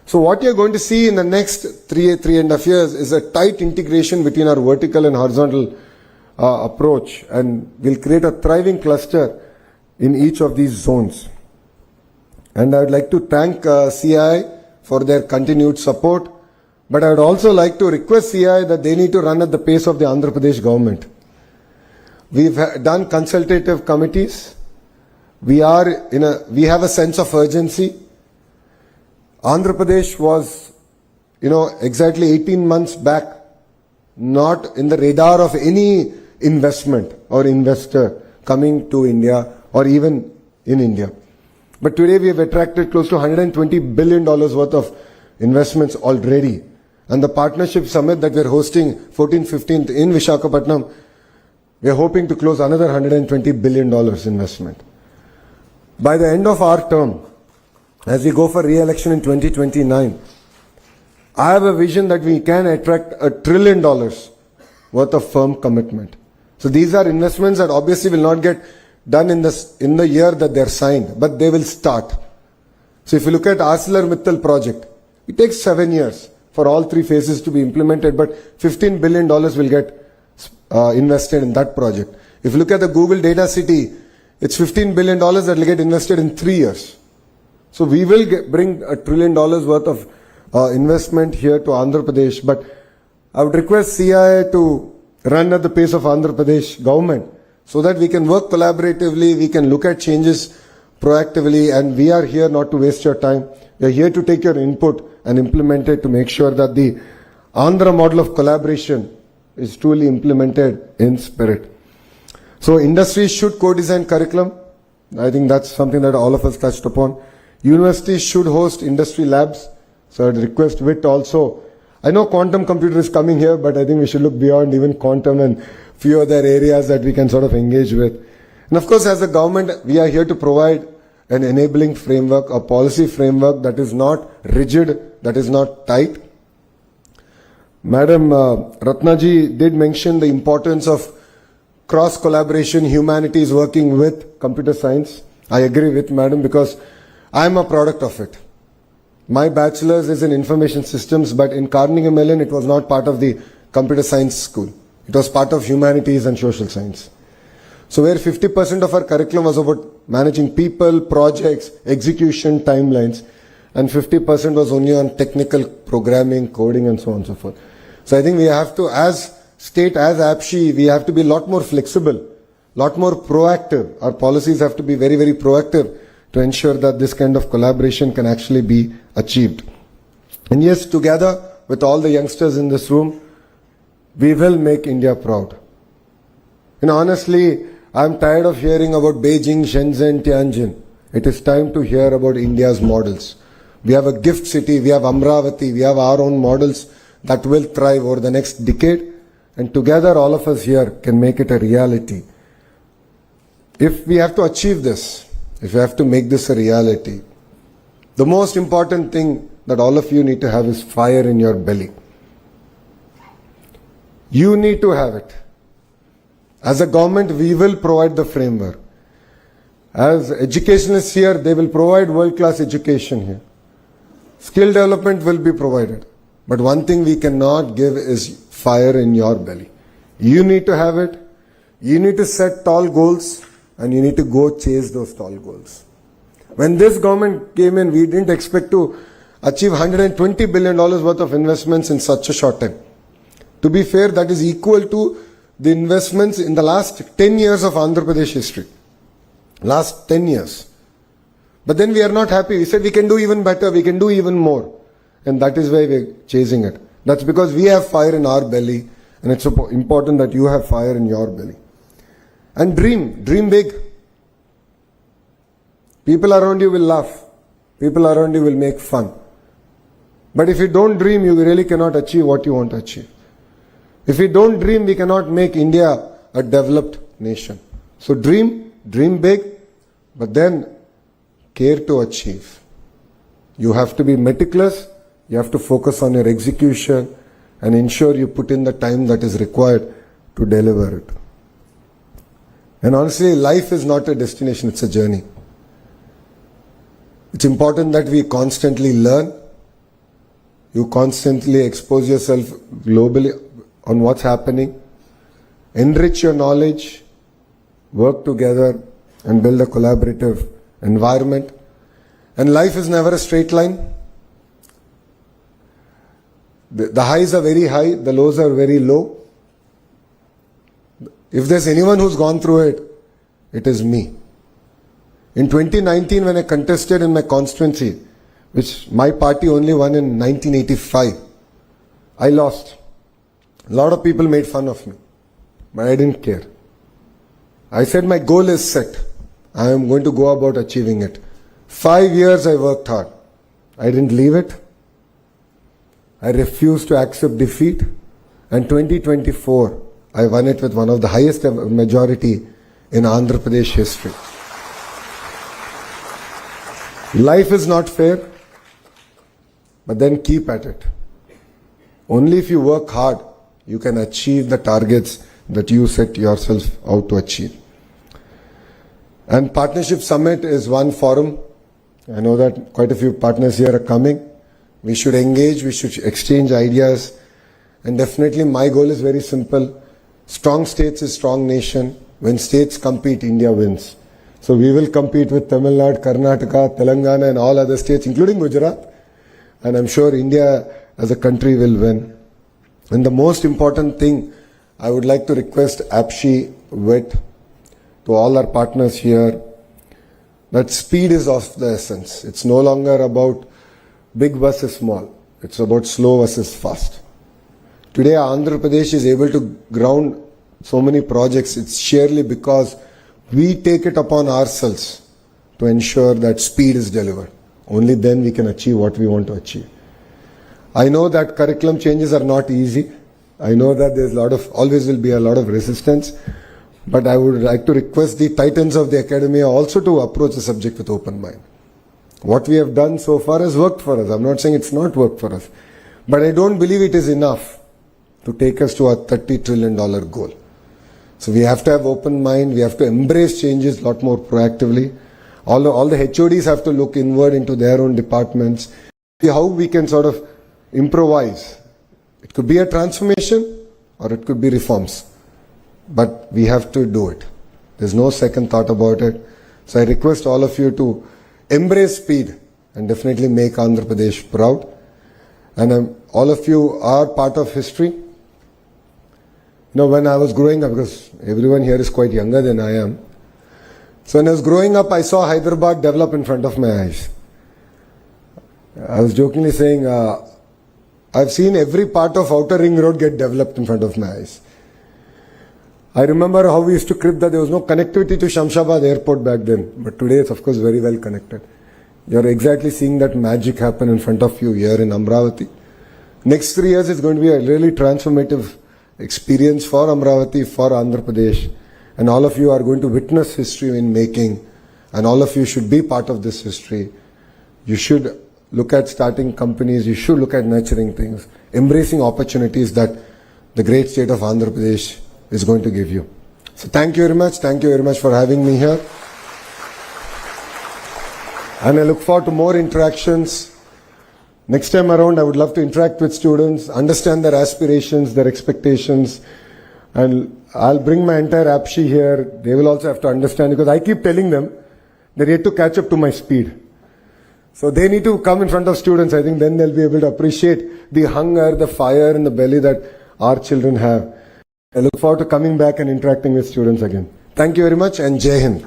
So what you're going to see in the next 3.5 years is a tight integration between our vertical and horizontal approach, and we'll create a thriving cluster in each of these zones. And I would like to thank CI for their continued support, but I would also like to request CI that they need to run at the pace of the Andhra Pradesh government. We've done consultative committees. We have a sense of urgency. Andhra Pradesh was, exactly 18 months back, not in the radar of any investment or investor coming to India or even in India. But today we have attracted close to $120 billion worth of investments already. And the partnership summit that we're hosting 14th, 15th in Visakhapatnam, we're hoping to close another $120 billion investment. By the end of our term, as we go for re-election in 2029, I have a vision that we can attract $1 trillion worth of firm commitment. So these are investments that obviously will not get done in the year that they're signed, but they will start. So if you look at ArcelorMittal project, it takes 7 years for all 3 phases to be implemented, but $15 billion will get invested in that project. If you look at the Google Data City, it's $15 billion that will get invested in 3 years. So we will bring $1 trillion worth of investment here to Andhra Pradesh, but I would request CI to run at the pace of Andhra Pradesh government so that we can work collaboratively, we can look at changes proactively, and we are here not to waste your time. We are here to take your input and implement it to make sure that the Andhra model of collaboration is truly implemented in spirit. So industries should co-design curriculum. I think that's something that all of us touched upon. Universities should host industry labs. So I'd request WIT also. I know quantum computer is coming here, but I think we should look beyond even quantum and few other areas that we can sort of engage with. And of course, as a government, we are here to provide an enabling framework, a policy framework that is not rigid, that is not tight. Madam Ratnaji did mention the importance of cross collaboration, humanities working with computer science. I agree with Madam because I am a product of it. My bachelor's is in information systems, but in Carnegie Mellon it was not part of the computer science school. It was part of humanities and social science. So where 50% of our curriculum was about managing people, projects, execution, timelines, and 50% was only on technical programming, coding, and so on and so forth. So I think we have to, as state, as APSHI, we have to be a lot more flexible, lot more proactive. Our policies have to be very, very proactive to ensure that this kind of collaboration can actually be achieved. And yes, together with all the youngsters in this room, we will make India proud. Honestly, I'm tired of hearing about Beijing, Shenzhen, Tianjin. It is time to hear about India's models. We have a gift city, we have Amravati, we have our own models that will thrive over the next decade, and together all of us here can make it a reality. If we have to achieve this, if we have to make this a reality, the most important thing that all of you need to have is fire in your belly. You need to have it. As a government, we will provide the framework. As educationists here, they will provide world-class education here. Skill development will be provided. But one thing we cannot give is fire in your belly. You need to have it. You need to set tall goals and you need to go chase those tall goals. When this government came in, we didn't expect to achieve $120 billion worth of investments in such a short time. To be fair, that is equal to the investments in the last 10 years of Andhra Pradesh history. Last 10 years. But then we are not happy. We said we can do even better, we can do even more. And that is why we're chasing it. That's because we have fire in our belly, and it's important that you have fire in your belly. And dream big. People around you will laugh. People around you will make fun. But if you don't dream, you really cannot achieve what you want to achieve. If we don't dream, we cannot make India a developed nation. So dream big, but then care to achieve. You have to be meticulous, you have to focus on your execution and ensure you put in the time that is required to deliver it. And honestly, life is not a destination, it's a journey. It's important that we constantly learn. You constantly expose yourself globally on what's happening. Enrich your knowledge, work together and build a collaborative environment. And life is never a straight line. The highs are very high, the lows are very low. If there's anyone who's gone through it, it is me. In 2019, when I contested in my constituency, which my party only won in 1985, I lost. A lot of people made fun of me, but I didn't care. I said my goal is set. I am going to go about achieving it. 5 years I worked hard. I didn't leave it. I refused to accept defeat. And 2024, I won it with one of the highest majority in Andhra Pradesh history. Life is not fair, but then keep at it. Only if you work hard, you can achieve the targets that you set yourself out to achieve. And Partnership Summit is one forum. I know that quite a few partners here are coming. We should engage, we should exchange ideas. And definitely my goal is very simple. Strong states is strong nation. When states compete, India wins. So we will compete with Tamil Nadu, Karnataka, Telangana and all other states, including Gujarat. And I'm sure India as a country will win. And the most important thing, I would like to request APSHI, WIT, to all our partners here, that speed is of the essence. It's no longer about big versus small. It's about slow versus fast. Today, Andhra Pradesh is able to ground so many projects. It's sheerly because we take it upon ourselves to ensure that speed is delivered. Only then we can achieve what we want to achieve. I know that curriculum changes are not easy. I know that there's always will be a lot of resistance. But I would like to request the titans of the academia also to approach the subject with open mind. What we have done so far has worked for us. I'm not saying it's not worked for us. But I don't believe it is enough to take us to our $30 trillion goal. So we have to have open mind. We have to embrace changes a lot more proactively. All the HODs have to look inward into their own departments. See how we can sort of improvise. It could be a transformation or it could be reforms. But we have to do it. There's no second thought about it. So I request all of you to embrace speed and definitely make Andhra Pradesh proud. And all of you are part of history. You know, when I was growing up, because everyone here is quite younger than I am. So when I was growing up, I saw Hyderabad develop in front of my eyes. I was jokingly saying, I've seen every part of Outer Ring Road get developed in front of my eyes. I remember how we used to crib that there was no connectivity to Shamshabad airport back then. But today it's of course very well connected. You're exactly seeing that magic happen in front of you here in Amravati. Next 3 years is going to be a really transformative experience for Amravati, for Andhra Pradesh. And all of you are going to witness history in making. And all of you should be part of this history. You should look at starting companies. You should look at nurturing things. Embracing opportunities that the great state of Andhra Pradesh is going to give you. So thank you very much. Thank you very much for having me here. And I look forward to more interactions. Next time around, I would love to interact with students, understand their aspirations, their expectations. And I'll bring my entire APSHI here. They will also have to understand because I keep telling them they're yet to catch up to my speed. So they need to come in front of students. I think then they'll be able to appreciate the hunger, the fire in the belly that our children have. I look forward to coming back and interacting with students again. Thank you very much and Jai Hind.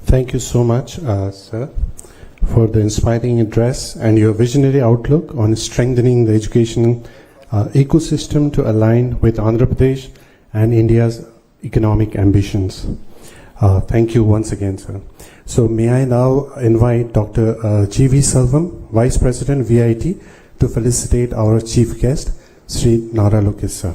Thank you so much, sir. for the inspiring address and your visionary outlook on strengthening the education ecosystem to align with Andhra Pradesh and India's economic ambitions. Thank you once again, sir. So may I now invite Dr. G.V. Selvam, Vice President, VIT, to felicitate our chief guest, Sri Nara Lokesh, sir.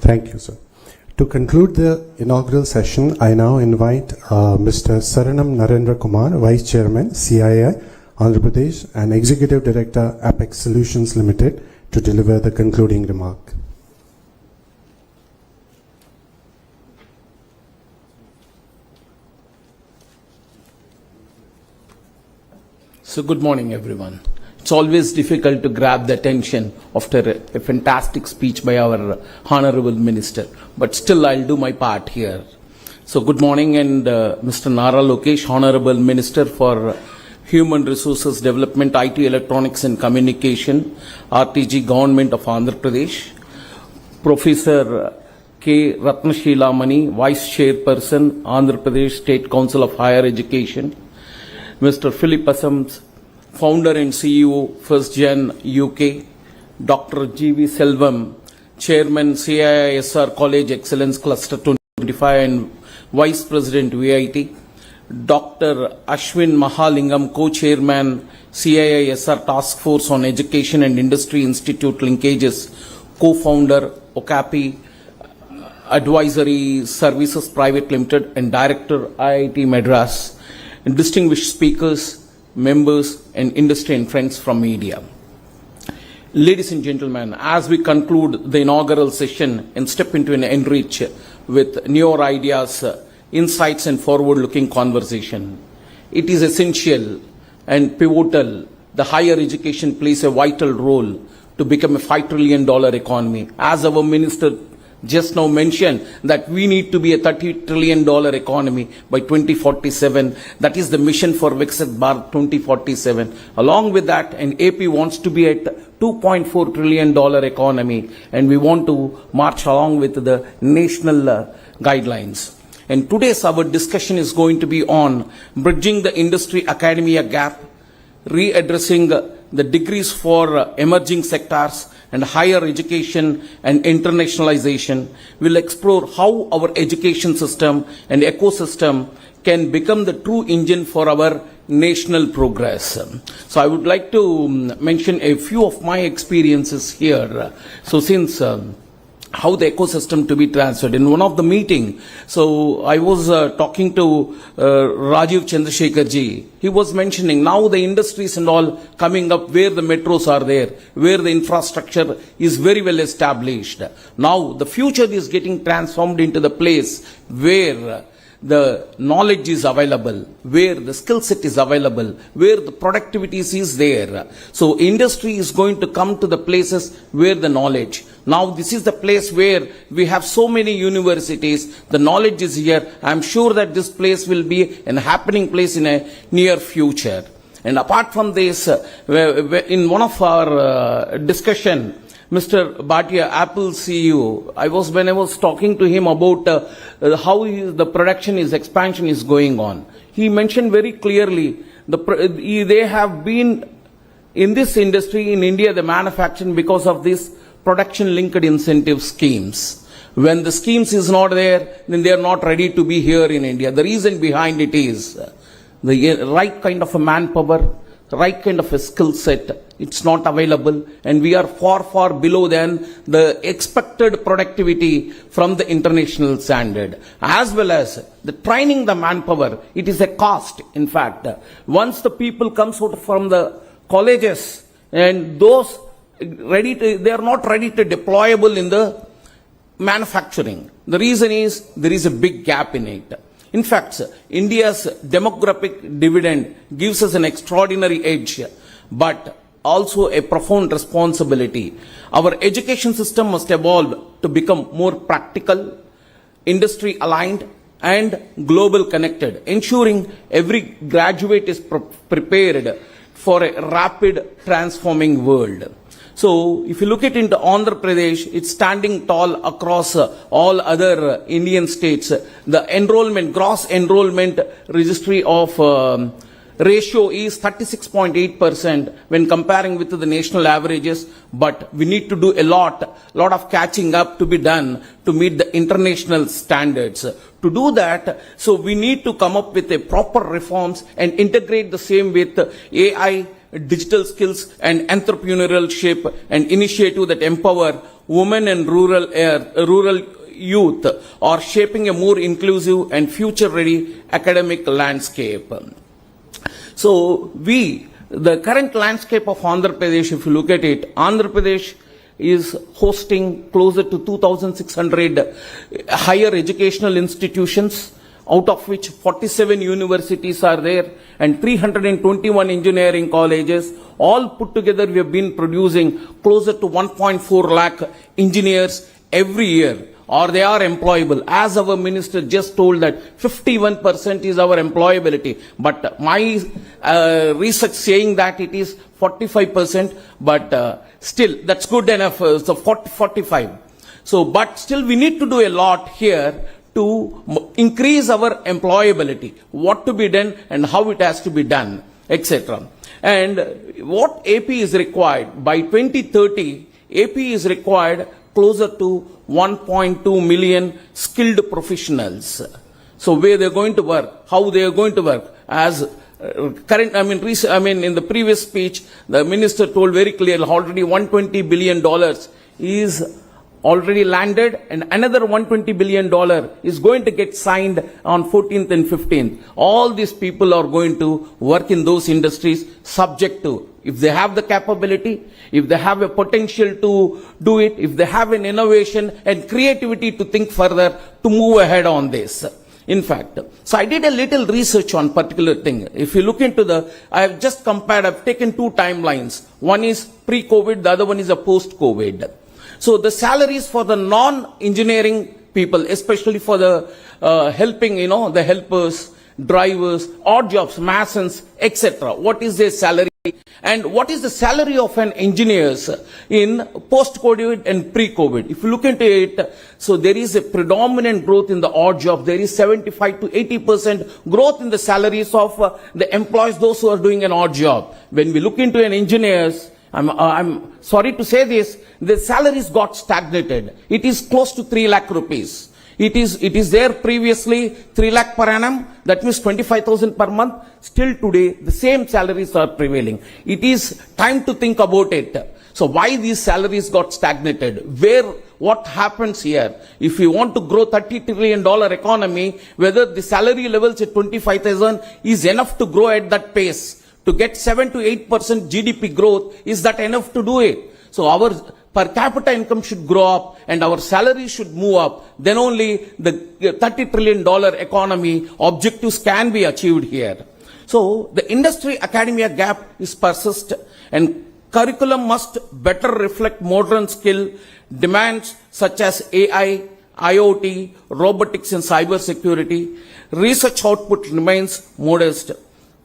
Thank you, sir. To conclude the inaugural session, I now invite Mr. Saranam Narendra Kumar, Vice Chairman, CII, Andhra Pradesh, and Executive Director, Apex Solutions Limited, to deliver the concluding remark. So good morning, everyone. It's always difficult to grab the attention after a fantastic speech by our Honorable Minister, but still I'll do my part here. So good morning, and Mr. Nara Lokesh, Honorable Minister for Human Resources Development, IT, Electronics and Communication, RTG, Government of Andhra Pradesh, Professor K. Ratnashila Mani, Vice Chairperson, Andhra Pradesh State Council of Higher Education, Mr. Philip Assams, Founder and CEO, First Gen UK, Dr. G.V. Selvam, Chairman, CIISR College Excellence Cluster 2025 and Vice President, VIT, Dr. Ashwin Mahalingam, Co-Chairman, CIISR Task Force on Education and Industry Institute Linkages, Co-Founder, Okapi Advisory Services Private Limited, and Director, IIT Madras, and distinguished speakers, members and industry and friends from media. Ladies and gentlemen, as we conclude the inaugural session and step into an enrich with newer ideas, insights and forward-looking conversation, it is essential and pivotal. The higher education plays a vital role to become a $5 trillion economy. As our minister just now mentioned, that we need to be a $30 trillion economy by 2047. That is the mission for Viksit Bharat 2047. Along with that, and AP wants to be at $2.4 trillion economy, and we want to march along with the national guidelines. And today's our discussion is going to be on bridging the industry-academia gap, readdressing the degrees for emerging sectors, and higher education and internationalization. Will explore how our education system and ecosystem can become the true engine for our national progress. So I would like to mention a few of my experiences here. So since how the ecosystem to be transferred. In one of the meeting, so I was talking to Rajiv Chandrasekhar ji. He was mentioning now the industries and all coming up where the metros are there, where the infrastructure is very well established. Now the future is getting transformed into the place where the knowledge is available, where the skill set is available, where the productivity is there. So industry is going to come to the places where the knowledge. Now this is the place where we have so many universities, the knowledge is here. I am sure that this place will be an happening place in a near future. And apart from this, in one of our discussion, Mr. Bhatia, Apple CEO, when I was talking to him about how the production expansion is going on, he mentioned very clearly they have been in this industry in India, the manufacturing, because of this production linked incentive schemes. When the schemes is not there, then they are not ready to be here in India. The reason behind it is the right kind of a manpower, right kind of a skill set, it's not available, and we are far, far below than the expected productivity from the international standard. As well as the training the manpower, it is a cost, in fact. Once the people comes out from the colleges, and those they are not ready to deployable in the manufacturing. The reason is there is a big gap in it. In fact, India's demographic dividend gives us an extraordinary edge, but also a profound responsibility. Our education system must evolve to become more practical, industry aligned, and global connected, ensuring every graduate is prepared for a rapid transforming world. So, if you look at into Andhra Pradesh, it's standing tall across all other Indian states. The gross enrollment registry of ratio is 36.8% when comparing with the national averages, but we need to do a lot of catching up to be done to meet the international standards. To do that, so we need to come up with a proper reforms and integrate the same with AI, digital skills and entrepreneurship and initiative that empower women and rural youth are shaping a more inclusive and future-ready academic landscape. So the current landscape of Andhra Pradesh, if you look at it, Andhra Pradesh is hosting closer to 2,600 higher educational institutions, out of which 47 universities are there and 321 engineering colleges. All put together, we have been producing closer to 1.4 lakh engineers every year, or they are employable. As our minister just told that 51% is our employability. But my research saying that it is 45%, but still that's good enough, so 45. So, but still we need to do a lot here to increase our employability, what to be done and how it has to be done, etc. And what AP is required, by 2030, AP is required closer to 1.2 million skilled professionals. So where they're going to work, how they are going to work. As in the previous speech, the minister told very clearly already $120 billion is already landed and another $120 billion is going to get signed on 14th and 15th. All these people are going to work in those industries subject to, if they have the capability, if they have a potential to do it, if they have an innovation and creativity to think further, to move ahead on this. In fact, so I did a little research on particular thing. If you look into I have just compared, I've taken two timelines. One is pre-COVID, the other one is a post-COVID. So the salaries for the non-engineering people, especially for the helping, the helpers, drivers, odd jobs, masons, etc. What is their salary? And what is the salary of an engineer in post-COVID and pre-COVID? If you look into it, so there is a predominant growth in the odd job. There is 75 to 80% growth in the salaries of the employees, those who are doing an odd job. When we look into an engineer's, I'm sorry to say this, the salaries got stagnated. It is close to 3 lakh rupees. It is there previously 3 lakh per annum, that means 25,000 per month. Still today, the same salaries are prevailing. It is time to think about it. So why these salaries got stagnated? What happens here? If we want to grow $30 trillion economy, whether the salary levels at 25,000 is enough to grow at that pace. To get 7 to 8% GDP growth, is that enough to do it? So our per capita income should grow up and our salary should move up. Then only the $30 trillion economy objectives can be achieved here. So the industry academia gap is persist and curriculum must better reflect modern skill demands such as AI, IoT, robotics and cyber security. Research output remains modest,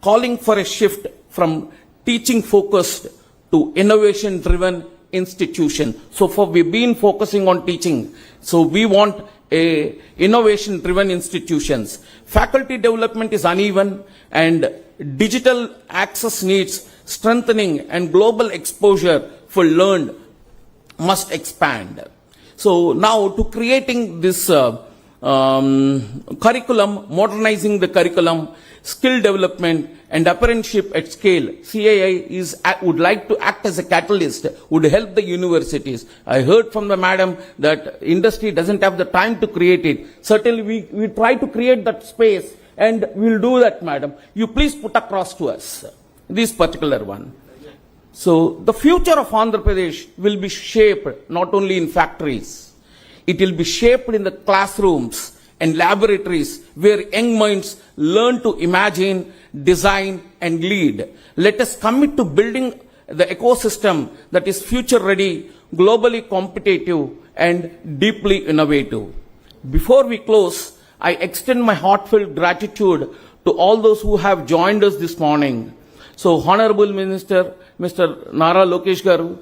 calling for a shift from teaching focused to innovation driven institution. So far we've been focusing on teaching. So we want a innovation driven institutions. Faculty development is uneven and digital access needs strengthening and global exposure for learned must expand. So now to creating this curriculum, modernizing the curriculum, skill development and apprenticeship at scale, CAI would like to act as a catalyst, would help the universities. I heard from the madam that industry doesn't have the time to create it. Certainly we try to create that space and we'll do that, madam. You please put across to us this particular one. So the future of Andhra Pradesh will be shaped not only in factories, it will be shaped in the classrooms and laboratories where young minds learn to imagine, design and lead. Let us commit to building the ecosystem that is future ready, globally competitive and deeply innovative. Before we close, I extend my heartfelt gratitude to all those who have joined us this morning. So, Honorable Minister, Mr. Nara Lokesh Garu,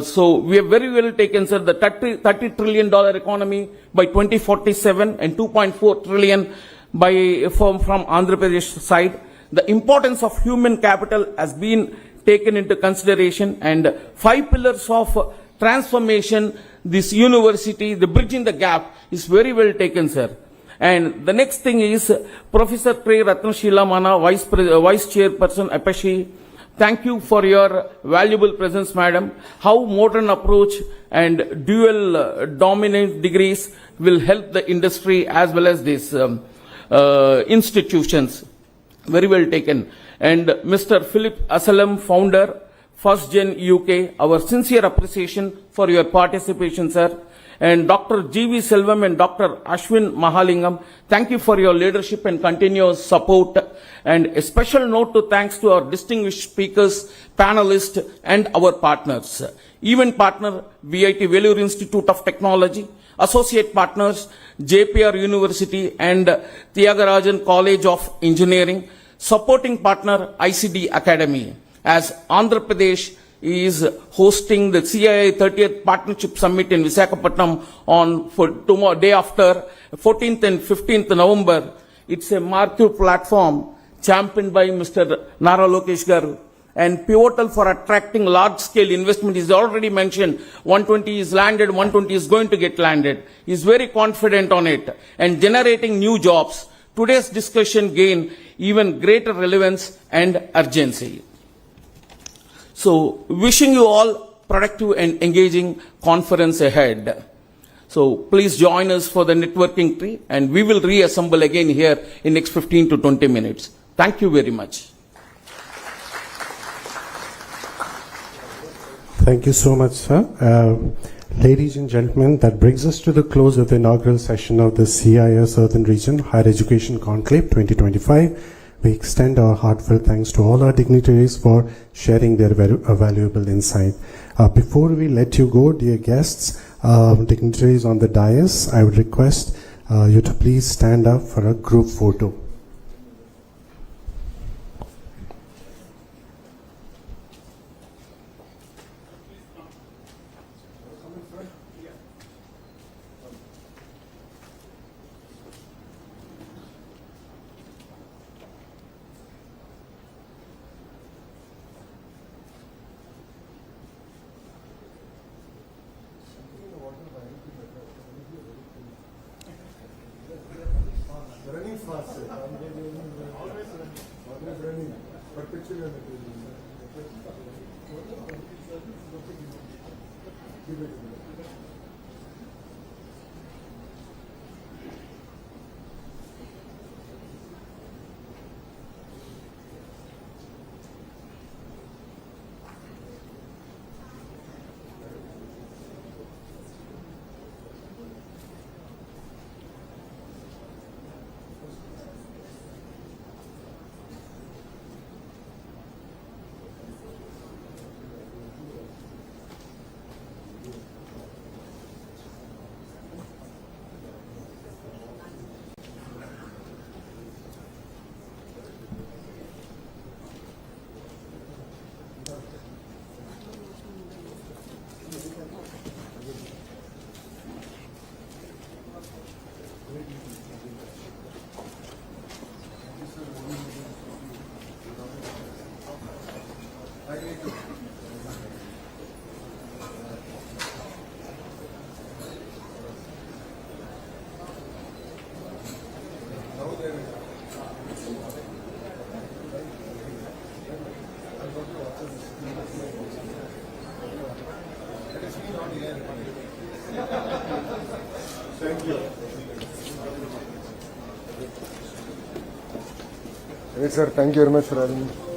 so we have very well taken, sir, the $30 trillion economy by 2047 and 2.4 trillion from Andhra Pradesh side. The importance of human capital has been taken into consideration, and 5 pillars of transformation, this university, the bridging the gap is very well taken, sir. And the next thing is Professor K. Ratnashila Mana, Vice Chairperson, Apache. Thank you for your valuable presence, madam. How modern approach and dual dominant degrees will help the industry as well as these institutions. Very well taken. And Mr. Philip Asalam, founder, First Gen UK, our sincere appreciation for your participation, sir. And Dr. G.V. Selvam and Dr. Ashwin Mahalingam, thank you for your leadership and continuous support. And a special note to thanks to our distinguished speakers, panelists, and our partners. Event partner, VIT Vellore Institute of Technology. Associate partners, JPR University and Thiagarajan College of Engineering. Supporting partner, ICD Academy. As Andhra Pradesh is hosting the CII 30th Partnership Summit in Visakhapatnam on tomorrow, day after, 14th and 15th November. It's a marquee platform championed by Mr. Nara Lokesh Garu and pivotal for attracting large-scale investment. Is already mentioned, 120 is landed, 120 is going to get landed. He's very confident on it and generating new jobs. Today's discussion gain even greater relevance and urgency. So, wishing you all productive and engaging conference ahead. So, please join us for the networking tree and we will reassemble again here in next 15 to 20 minutes. Thank you very much. Thank you so much, sir. Ladies and gentlemen, that brings us to the close of the inaugural session of the CII Southern Region Higher Education Conclave 2025. We extend our heartfelt thanks to all our dignitaries for sharing their valuable insight. Before we let you go, dear guests, dignitaries on the dais, I would request you to please stand up for a group photo. Yes, sir. Thank you very much for having me.